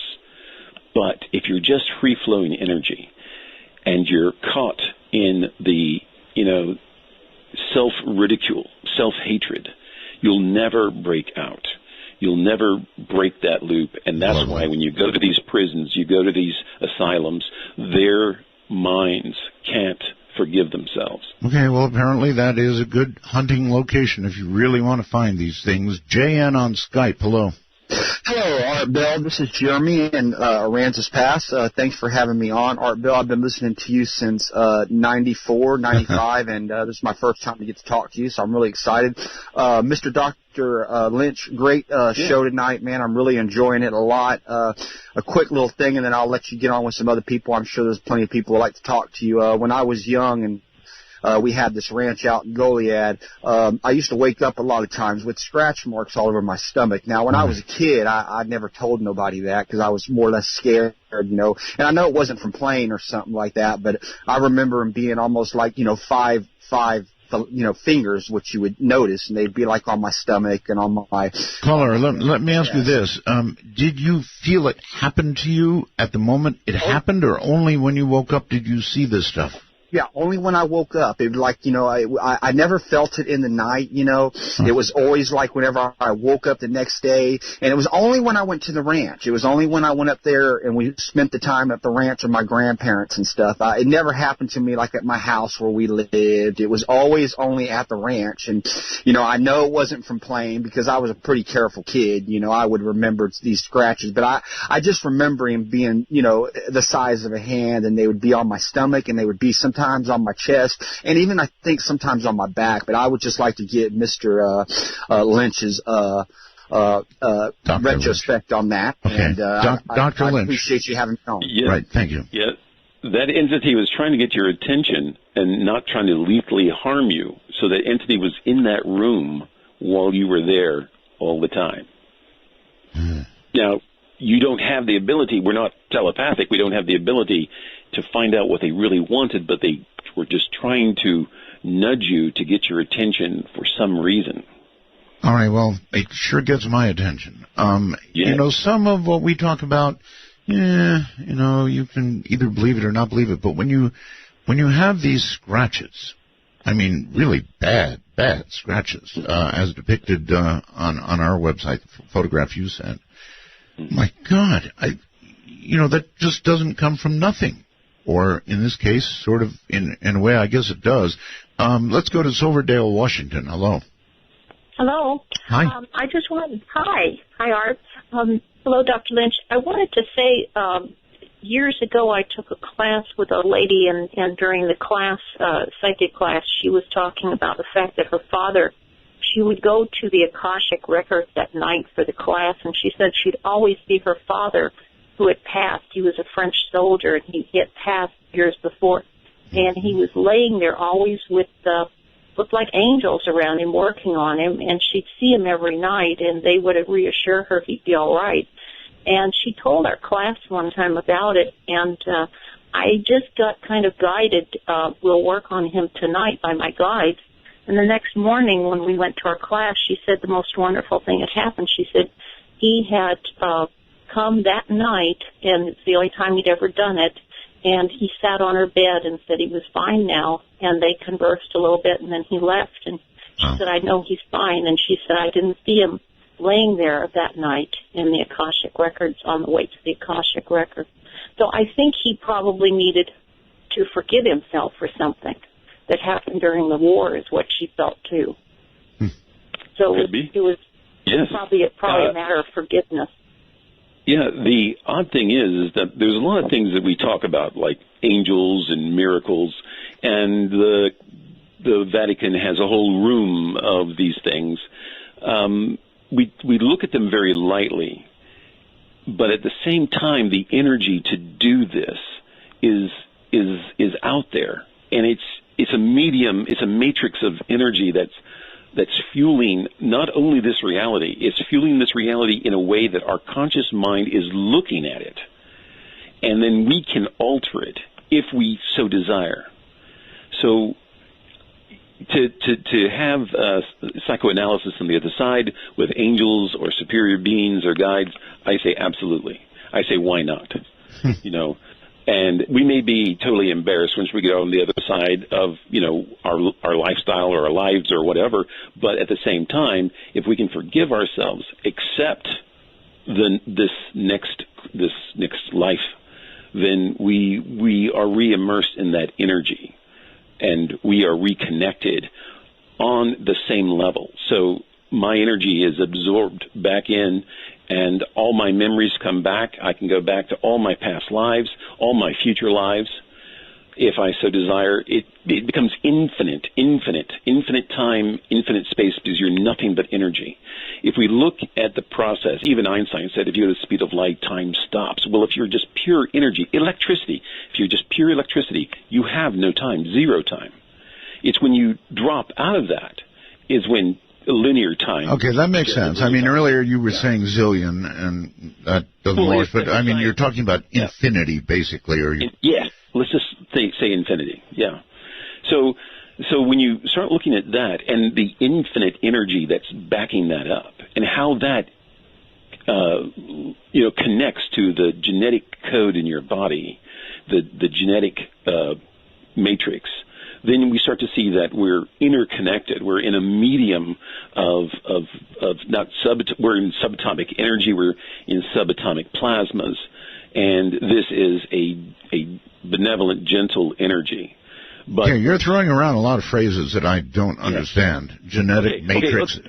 But if you're just free-flowing energy, and you're caught in the, self-ridicule, self-hatred, you'll never break out. You'll never break that loop. And that's why when you go to these prisons, you go to these asylums, their minds can't forgive themselves. Okay, well, apparently that is a good hunting location if you really want to find these things. JN on Skype, hello. Hello, Art Bell. This is Jeremy in Aransas Pass. Thanks for having me on. Art Bell, I've been listening to you since 94, 95, and this is my first time to get to talk to you, so I'm really excited. Mr. Dr. Lynch, great show tonight, man. I'm really enjoying it a lot. A quick little thing, and then I'll let you get on with some other people. I'm sure there's plenty of people who like to talk to you. When I was young and we had this ranch out in Goliad. I used to wake up a lot of times with scratch marks all over my stomach. Now, when I was a kid, I never told nobody that because I was more or less scared, you know. And I know it wasn't from playing or something like that, but I remember them being almost like, you know, five fingers, which you would notice, and they'd be like on my stomach and on my... Caller, let me ask you this. Did you feel it happen to you at the moment it happened, or only when you woke up did you see this stuff? Yeah, only when I woke up. It was like, you know, I never felt it in the night, you know. It was always like whenever I woke up the next day. And it was only when I went to the ranch. It was only when I went up there and we spent the time at the ranch with my grandparents and stuff. It never happened to me like at my house where we lived. It was always only at the ranch. And, you know, I know it wasn't from playing because I was a pretty careful kid. You know, I would remember these scratches. But I just remember him being, you know, the size of a hand, and they would be on my stomach, and they would be sometimes on my chest, and even I think sometimes on my back. But I would just like to get Mr. Lynch's retrospect on that. Okay. And Dr. I Lynch. appreciate you having me on. Yeah. Right, thank you. Yeah, that entity was trying to get your attention and not trying to lethally harm you. So that entity was in that room while you were there all the time. Now, you don't have the ability, we're not telepathic, we don't have the ability to find out what they really wanted, but they were just trying to nudge you to get your attention for some reason. All right, well, it sure gets my attention. You know, some of what we talk about, you know, you can either believe it or not believe it, but when you have these scratches, I mean, really bad scratches, as depicted on our website, the photograph you sent, my God, you know, that just doesn't come from nothing. Or in this case, sort of in a way, I guess it does. Let's go to Silverdale, Washington. Hello. Hello. Hi. I just wanted. Hi, Art. Hello, Dr. Lynch. I wanted to say, years ago, I took a class with a lady, and during the class, psychic class, she was talking about the fact that her father, she would go to the Akashic records at night for the class, and she said she'd always see her father, who had passed. He was a French soldier, and he had passed years before. And he was laying there always with, looked like angels around him working on him, and she'd see him every night, and they would reassure her he'd be all right. And she told our class one time about it, and I just got kind of guided, we'll work on him tonight by my guides. And the next morning when we went to our class, she said the most wonderful thing had happened. She said he had come that night, and it's the only time he'd ever done it, and he sat on her bed and said he was fine now, and they conversed a little bit, and then he left, and she said, I know he's fine, and she said, I didn't see him laying there that night in the Akashic records on the way to the Akashic records. So I think he probably needed to forgive himself for something that happened during the war, is what she felt too. So it was probably a matter of forgiveness. Yeah, the odd thing is that there's a lot of things that we talk about, like angels and miracles, and the Vatican has a whole room of these things. We look at them very lightly, but at the same time, the energy to do this is out there, and it's a medium, it's a matrix of energy that's fueling not only this reality, it's fueling this reality in a way that our conscious mind is looking at it. And then we can alter it if we so desire. So to have psychoanalysis on the other side with angels or superior beings or guides, I say absolutely. I say why not? You know, and we may be totally embarrassed once we get on the other side of, you know, our lifestyle or our lives or whatever. But at the same time, if we can forgive ourselves, accept this next life, then we are re-immersed in that energy, and we are reconnected on the same level. So my energy is absorbed back in and all my memories come back. I can go back to all my past lives, all my future lives, if I so desire. It becomes infinite time, infinite space, because you're nothing but energy. If we look at the process, even Einstein said if you're at the speed of light, time stops. Well, if you're just pure energy, electricity, if you're just pure electricity, you have no time, zero time. It's when you drop out of that is when linear time. Okay, that makes sense. I mean, earlier you were saying zillion, and that doesn't work, but I mean, you're talking about infinity, basically, or yes. Let's just say infinity. Yeah. So when you start looking at that and the infinite energy that's backing that up, and how that connects to the genetic code in your body, the genetic matrix, then we start to see that we're interconnected. We're in a medium of we're in subatomic energy. We're in subatomic plasmas, and this is a benevolent, gentle energy. But yeah, you're throwing around a lot of phrases that I don't understand. Genetic matrix.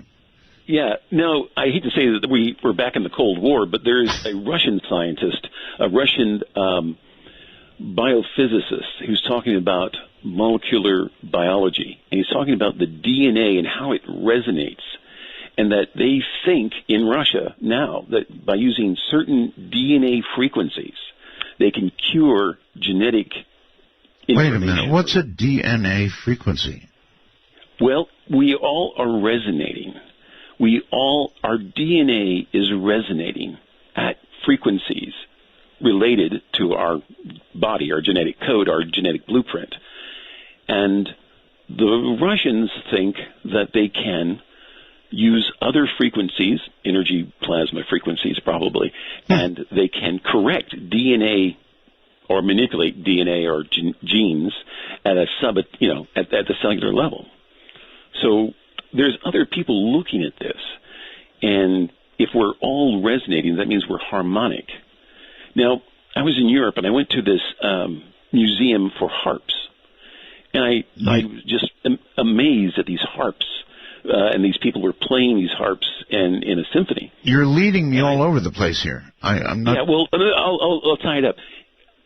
Yeah. No, I hate to say that we're back in the Cold War, but there's a Russian scientist, a Russian biophysicist, who's talking about molecular biology, and he's talking about the DNA and how it resonates, and that they think in Russia now that by using certain DNA frequencies, they can cure genetic information. Wait a minute, what's a DNA frequency? Well, we all are resonating. Our DNA is resonating at frequencies related to our body, our genetic code, our genetic blueprint. And the Russians think that they can use other frequencies, energy plasma frequencies probably, and they can correct DNA or manipulate DNA or genes at a at the cellular level. So there's other people looking at this, and if we're all resonating, that means we're harmonic. Now, I was in Europe, and I went to this museum for harps, and I was just amazed at these harps, and these people were playing these harps in a symphony. You're leading me all over the place here. I'm not. Yeah, well, I'll tie it up.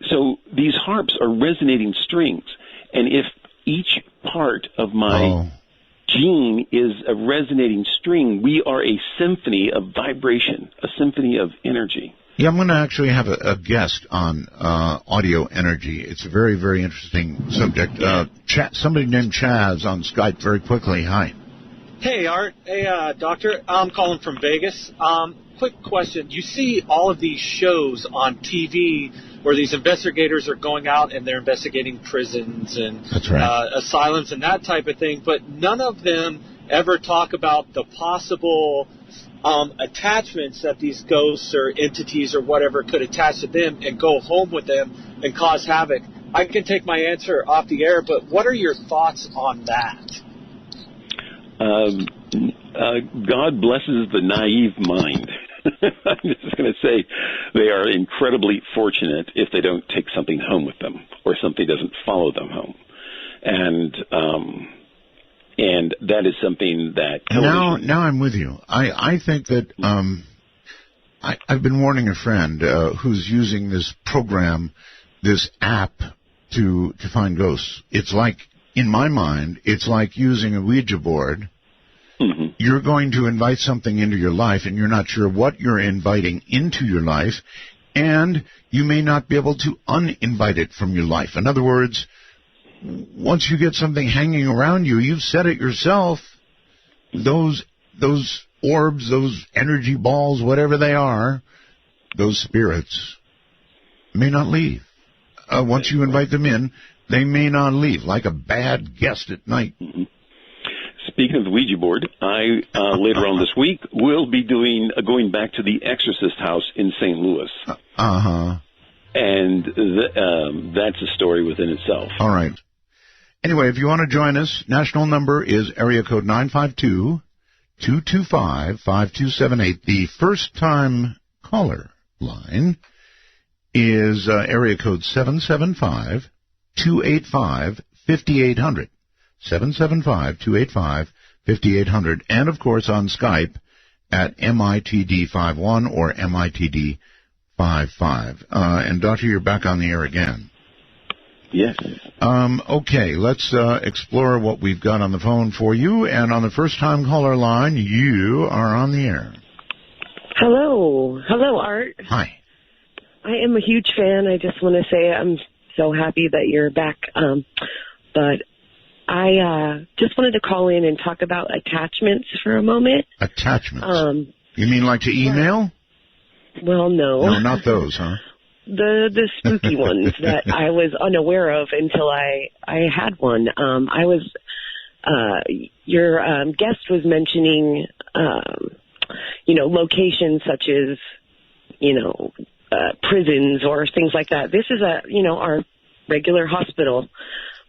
So these harps are resonating strings, and if each part of my gene is a resonating string, we are a symphony of vibration, a symphony of energy. Yeah, I'm going to actually have a guest on audio energy. It's a very, very interesting subject. Somebody named Chaz on Skype very quickly. Hi. Hey, Art. Hey, Doctor. I'm calling from Vegas. Quick question. You see all of these shows on TV where these investigators are going out and they're investigating prisons and That's right. Asylums and that type of thing, but none of them ever talk about the possible attachments that these ghosts or entities or whatever could attach to them and go home with them and cause havoc. I can take my answer off the air, but what are your thoughts on that? God blesses the naive mind. I'm just going to say they are incredibly fortunate if they don't take something home with them or something doesn't follow them home. And that is something that now I'm with you. I think that I've been warning a friend who's using this program, this app to find ghosts. It's like, in my mind, it's like using a Ouija board. Mm-hmm. You're going to invite something into your life, and you're not sure what you're inviting into your life, and you may not be able to uninvite it from your life. In other words, once you get something hanging around you, you've said it yourself, those orbs, those energy balls, whatever they are, those spirits may not leave. Once you invite them in, they may not leave, like a bad guest at night. Mm-hmm. Speaking of the Ouija board, I later on this week will be going back to the Exorcist house in St. Louis. And that's a story within itself. All right. Anyway, if you want to join us, national number is area code 952-225-5278. The first-time caller line is area code 775-285-5800. 775-285-5800. And, of course, on Skype at MITD51 or MITD55. And Doctor, you're back on the air again. Yes. Okay, let's explore what we've got on the phone for you. And on the first-time caller line, you are on the air. Hello. Hello, Art. Hi. I am a huge fan. I just want to say I'm so happy that you're back. But I just wanted to call in and talk about attachments for a moment. Attachments? You mean like to email? Well, no. No, not those, huh? The spooky ones that I was unaware of until I had one. Your guest was mentioning, locations such as, prisons or things like that. This is our regular hospital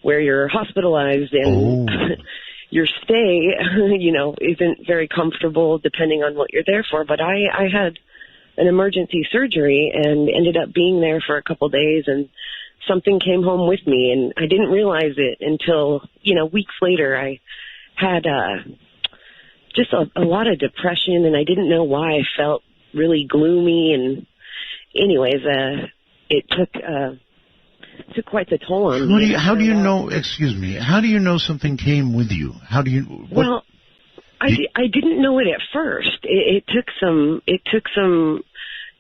where you're hospitalized and your stay, isn't very comfortable depending on what you're there for. But I had an emergency surgery and ended up being there for a couple days, and something came home with me, and I didn't realize it until, weeks later. I had just a lot of depression, and I didn't know why. I felt really gloomy, and anyways, it took quite the toll on me. How do you know, excuse me, how do you know something came with you? How do you... Well, I didn't know it at first. It took some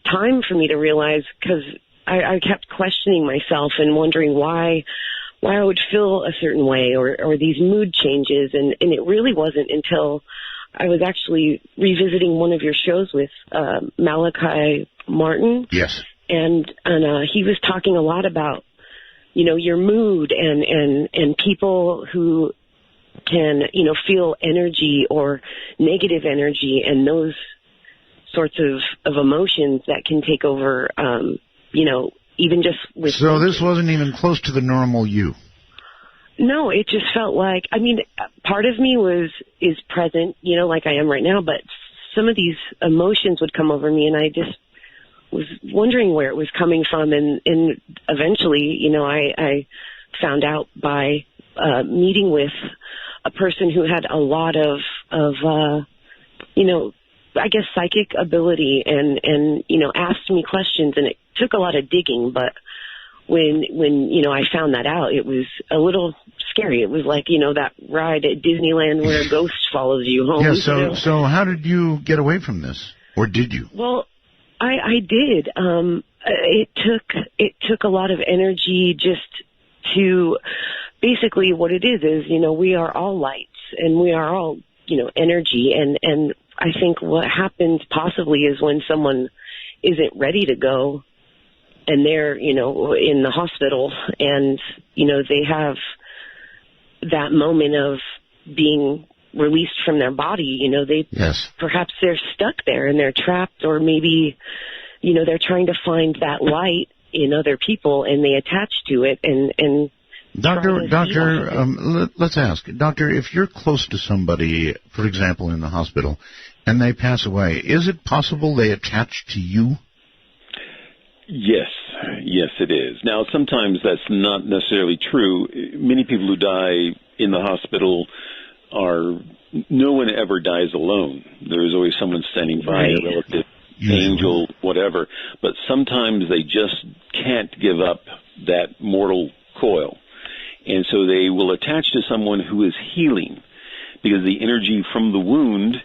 time for me to realize, because I kept questioning myself and wondering why I would feel a certain way or these mood changes, and it really wasn't until I was actually revisiting one of your shows with Malachi Martin. Yes. And he was talking a lot about, your mood and people who can, feel energy or negative energy and those sorts of emotions that can take over, even just with... So this wasn't even close to the normal you? No, it just felt like, part of me is present, like I am right now, but some of these emotions would come over me, and I just was wondering where it was coming from, and eventually, I found out by meeting with a person who had a lot of I guess psychic ability and asked me questions, and it took a lot of digging, but when I found that out, it was a little scary. It was like, that ride at Disneyland where a ghost follows you home. Yeah, so how did you get away from this? Or did you? Well, I did. It took a lot of energy just to, basically what it is, we are all lights and we are all, energy. And I think what happens possibly is when someone isn't ready to go and they're, in the hospital and, they have that moment of being released from their body, perhaps they're stuck there and they're trapped, or maybe, they're trying to find that light in other people and they attach to it and Doctor, let's ask, Doctor, if you're close to somebody, for example, in the hospital, and they pass away, is it possible they attach to you? Yes, it is. Now, sometimes that's not necessarily true. Many people who die in the hospital no one ever dies alone. There's always someone standing by, right. A relative, angel, whatever. But sometimes they just can't give up that mortal coil. And so they will attach to someone who is healing, because the energy from the wound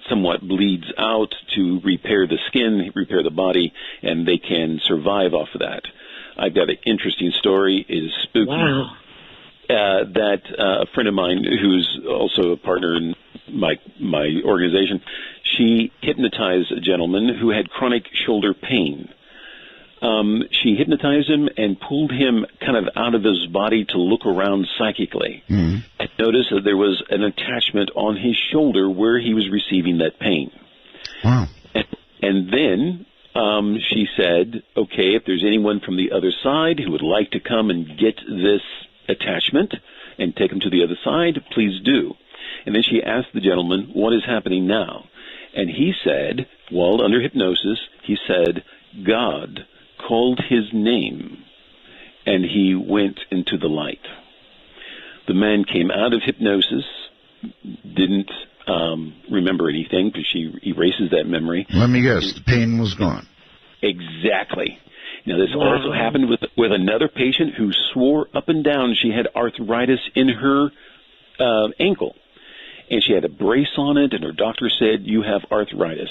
somewhat bleeds out to repair the skin, repair the body, and they can survive off of that. I've got an interesting story. It is spooky. Wow. That a friend of mine, who's also a partner in my organization, she hypnotized a gentleman who had chronic shoulder pain. She hypnotized him and pulled him kind of out of his body to look around psychically. Mm-hmm. And noticed that there was an attachment on his shoulder where he was receiving that pain. Wow. And then she said, okay, if there's anyone from the other side who would like to come and get this attachment and take him to the other side, please do. And then she asked the gentleman, what is happening now? And he said, well, under hypnosis, he said, God called his name, and he went into the light. The man came out of hypnosis, didn't remember anything because she erases that memory. Let me guess, the pain was gone. Exactly. Now, this also happened with another patient who swore up and down she had arthritis in her ankle. And she had a brace on it, and her doctor said, you have arthritis.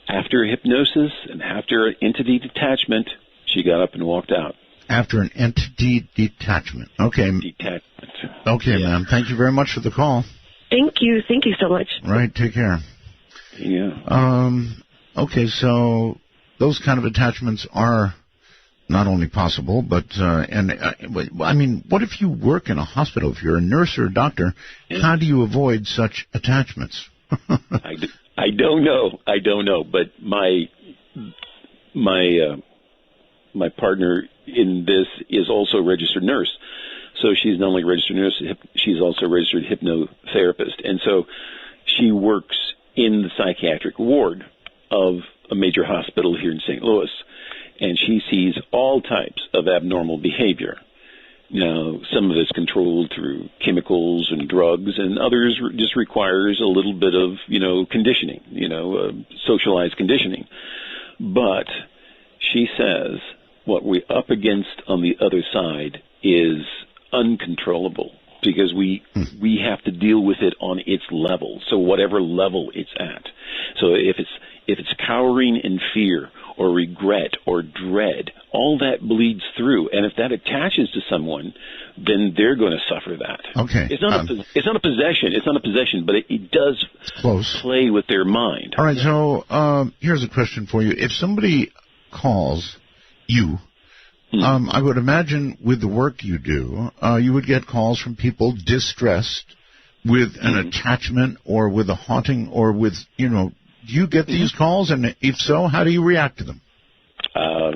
After hypnosis and after entity detachment, she got up and walked out. After an entity detachment. Okay. Detachment. Okay, ma'am. Thank you very much for the call. Thank you. Thank you so much. Right. Take care. Yeah. Okay, so those kind of attachments are not only possible, but, I mean, what if you work in a hospital? If you're a nurse or a doctor, how do you avoid such attachments? I don't know. But my partner in this is also a registered nurse. So she's not only a registered nurse, she's also a registered hypnotherapist. And so she works in the psychiatric ward of a major hospital here in St. Louis. And she sees all types of abnormal behavior. Now, some of it's controlled through chemicals and drugs, and others just requires a little bit of, conditioning, socialized conditioning. But she says what we're up against on the other side is uncontrollable because we have to deal with it on its level. So whatever level it's at. So if it's cowering in fear or regret or dread, all that bleeds through. And if that attaches to someone, then they're going to suffer that. Okay. It's not a possession. It's not a possession, but it does play with their mind. All right. So here's a question for you. If somebody calls you, I would imagine with the work you do, you would get calls from people distressed with an attachment or with a haunting or with, do you get these calls? And if so, how do you react to them? I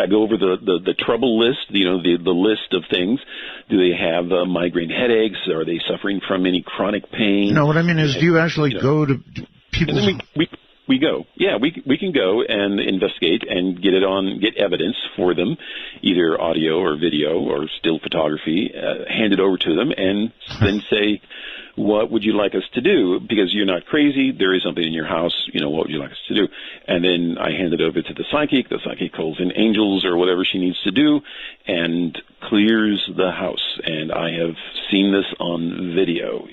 go over the trouble list, the list of things. Do they have migraine headaches? Are they suffering from any chronic pain? No, what I mean is, do you actually go to people? We go. Yeah, we can go and investigate and get evidence for them, either audio or video or still photography, hand it over to them, and then say, what would you like us to do? Because you're not crazy. There is something in your house. What would you like us to do? And then I hand it over to the psychic. The psychic calls in angels or whatever she needs to do and clears the house. And I have seen this on video.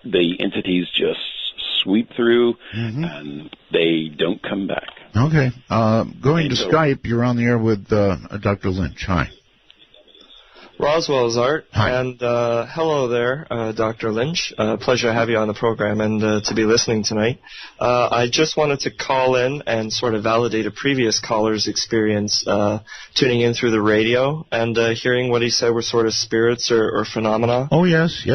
The entities just sweep through and they don't come back. Okay. Going to Skype, you're on the air with Dr. Lynch. Hi. Roswell is Art. Hi. And hello there, Dr. Lynch. Pleasure to have you on the program and to be listening tonight. I just wanted to call in and sort of validate a previous caller's experience tuning in through the radio and hearing what he said were sort of spirits or phenomena. Oh, yes.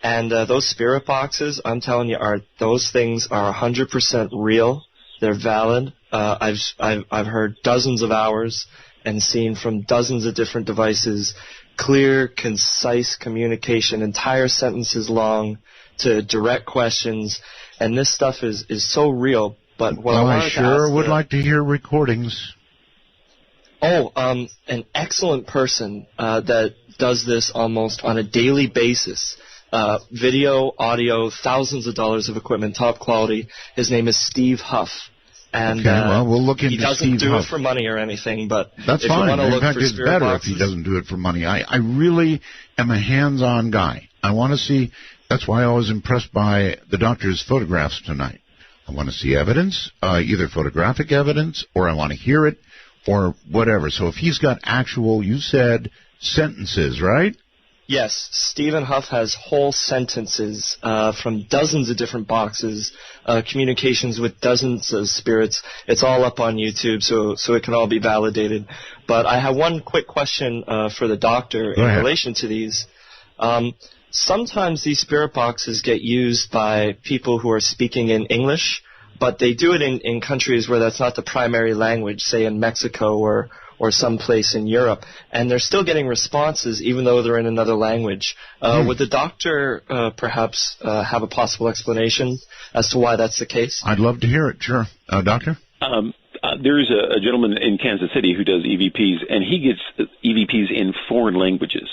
And those spirit boxes, I'm telling you, Art, those things are 100% real. They're valid. I've heard dozens of hours and seen from dozens of different devices clear, concise communication, entire sentences long to direct questions. And this stuff is so real. But what I sure would like to hear recordings. An excellent person that does this almost on a daily basis. Video, audio, thousands of dollars of equipment, top quality. His name is Steve Huff. And we'll look into he doesn't Steve do Huff. it for money or anything, but that's if fine. you want to In look fact, for it's spirit better boxes, if he doesn't do it for money. I really am a hands-on guy. I want to see. That's why I was impressed by the doctor's photographs tonight. I want to see evidence, either photographic evidence, or I want to hear it, or whatever. So if he's got actual, you said, sentences, right? Yes, Stephen Huff has whole sentences from dozens of different boxes, communications with dozens of spirits. It's all up on YouTube, so it can all be validated. But I have one quick question for the doctor in relation to these. Sometimes these spirit boxes get used by people who are speaking in English, but they do it in countries where that's not the primary language, say in Mexico or someplace in Europe, and they're still getting responses even though they're in another language. Would the doctor perhaps have a possible explanation as to why that's the case? I'd love to hear it, sure. Doctor? There's a gentleman in Kansas City who does EVPs, and he gets EVPs in foreign languages.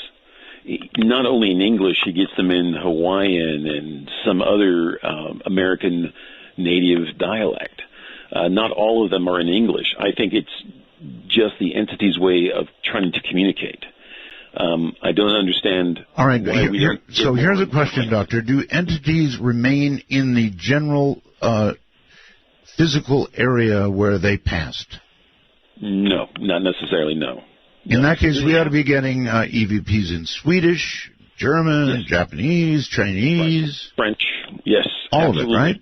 not only in English, he gets them in Hawaiian and some other American native dialect. Not all of them are in English. I think it's just the entity's way of trying to communicate. I don't understand. All right. So here's a question, Doctor. Do entities remain in the general physical area where they passed? No, not necessarily, no. In that case, we ought to be getting EVPs in Swedish, German, Japanese, Chinese. French, yes. All absolutely. of it, right?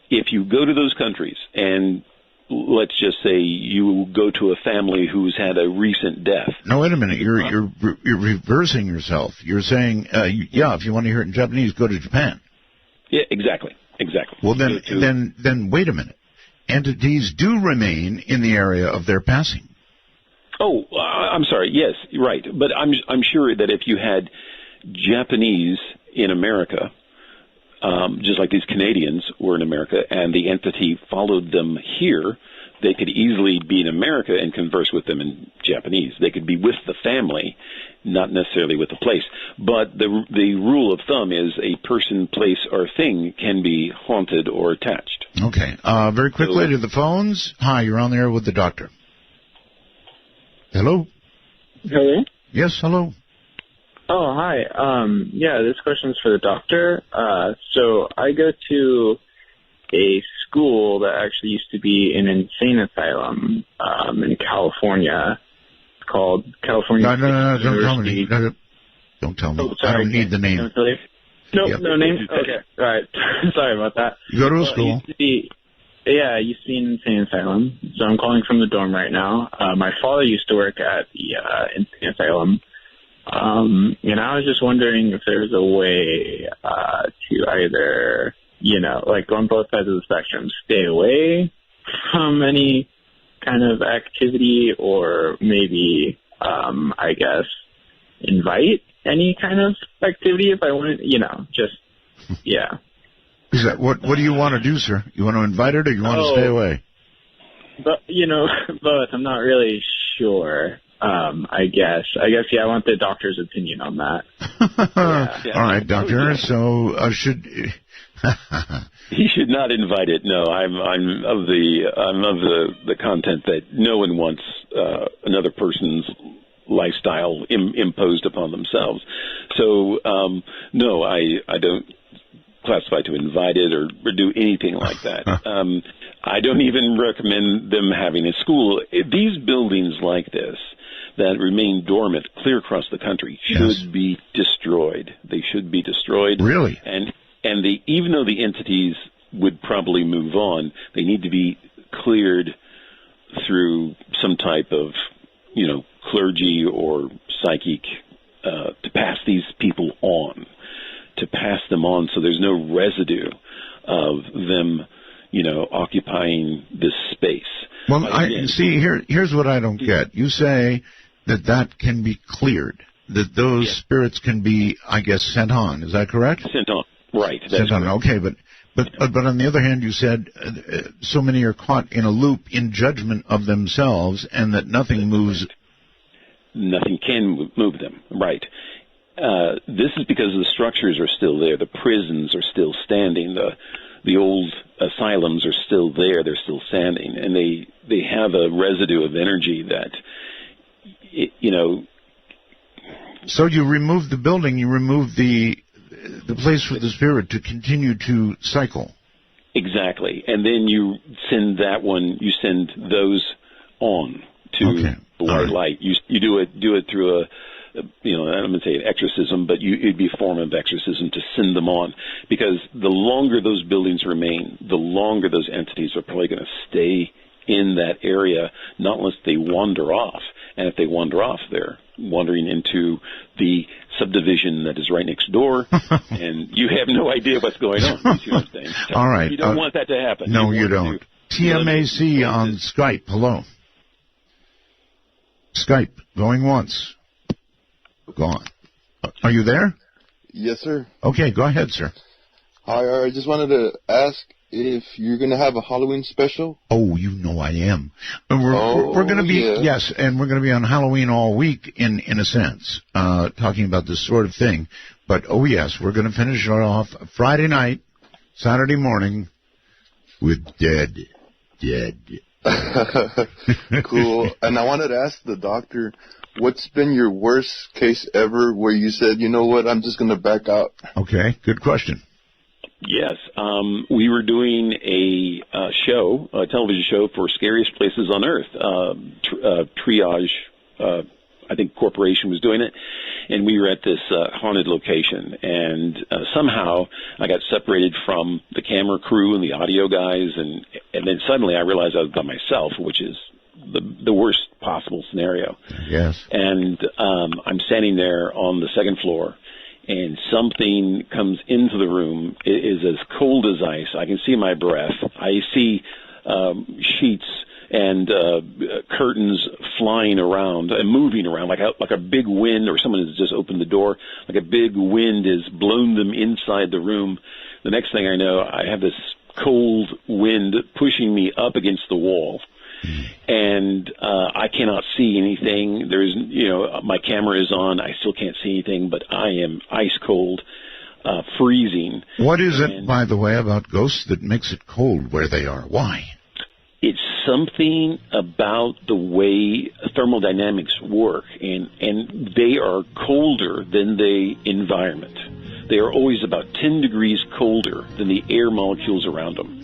If you go to those countries, and let's just say you go to a family who's had a recent death. No, wait a minute. You're reversing yourself. You're saying, if you want to hear it in Japanese, go to Japan. Yeah, exactly. Well, then wait a minute. Entities do remain in the area of their passing. Oh, I'm sorry. Yes, right. But I'm sure that if you had Japanese in America, just like these Canadians were in America, and the entity followed them here, they could easily be in America and converse with them in Japanese. They could be with the family, not necessarily with the place. But the rule of thumb is a person, place, or thing can be haunted or attached. Okay. Very quickly to the phones. Hi, you're on the air with the doctor. Hello? Hello? Yes, hello. Oh, hi. This question's for the doctor. So I go to a school that actually used to be an insane asylum in California. It's called California State University. No, don't tell me. Oh, sorry, I don't need the name. No name? Okay, all right. Sorry about that. You go to a school. It used to be an insane asylum. So I'm calling from the dorm right now. My father used to work at the insane asylum. And I was just wondering if there's a way to either, on both sides of the spectrum, stay away from any kind of activity, or maybe, invite any kind of activity if I wanted, Is that what do you want to do, sir? You want to invite it, or you want to stay away? But both. I'm not really sure. I guess, I want the doctor's opinion on that. All right, doctor. So he should not invite it. No, I'm of the content that no one wants another person's lifestyle imposed upon themselves. So no, I don't classify to invite it or do anything like that. I don't even recommend them having a school. These buildings like this that remain dormant clear across the country should be destroyed. They should be destroyed. Really? And even though the entities would probably move on, they need to be cleared through some type of, clergy or psychic to pass these people on. To pass them on so there's no residue of them, occupying this space. Well, here's what I don't get. You say that can be cleared, that those spirits can be, I guess, sent on. Is that correct? Sent on, right. Sent on, okay, but on the other hand, you said so many are caught in a loop in judgment of themselves, and that nothing moves. Nothing can move them, right. This is because the structures are still there. The prisons are still standing. The old asylums are still there. They're still standing, and they have a residue of energy that, So you remove the building. You remove the place for the spirit to continue to cycle. Exactly, and then you send that one. You send those on to the white light. You do it through I'm going to say an exorcism, but it'd be a form of exorcism to send them on, because the longer those buildings remain, the longer those entities are probably going to stay in that area, not unless they wander off. And if they wander off, they're wandering into the subdivision that is right next door, and you have no idea what's going on. You see what I'm saying? All right. You don't want that to happen. No, you don't. TMAC on Skype. Hello. Skype, going once. Gone. Are you there? Yes, sir. Okay, go ahead, sir. Hi, I just wanted to ask, if you're going to have a Halloween special? Oh, you know I am. And we're going to be, yes, and we're going to be on Halloween all week in a sense, talking about this sort of thing. But, oh, yes, we're going to finish it off Friday night, Saturday morning with Dead. Cool. And I wanted to ask the doctor, what's been your worst case ever where you said, you know what, I'm just going to back out? Okay, good question. Yes. We were doing a television show for Scariest Places on Earth. Triage, I think Corporation was doing it. And we were at this haunted location. And somehow I got separated from the camera crew and the audio guys. And then suddenly I realized I was by myself, which is the worst possible scenario. Yes. And I'm standing there on the second floor. And something comes into the room. It is as cold as ice. I can see my breath. I see sheets and curtains flying around and moving around like a big wind, or someone has just opened the door. Like a big wind has blown them inside the room. The next thing I know, I have this cold wind pushing me up against the wall. And I cannot see anything. There's, my camera is on. I still can't see anything, but I am ice cold, freezing. What is it, by the way, about ghosts that makes it cold where they are? Why? It's something about the way thermodynamics work, and they are colder than the environment. They are always about 10 degrees colder than the air molecules around them.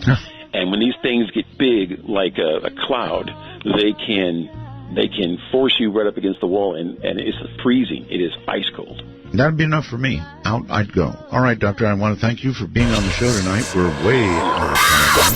And when these things get big, like a cloud, they can force you right up against the wall, and it's freezing. It is ice cold. That'd be enough for me. Out I'd go. All right, Doctor, I want to thank you for being on the show tonight. We're way out of time.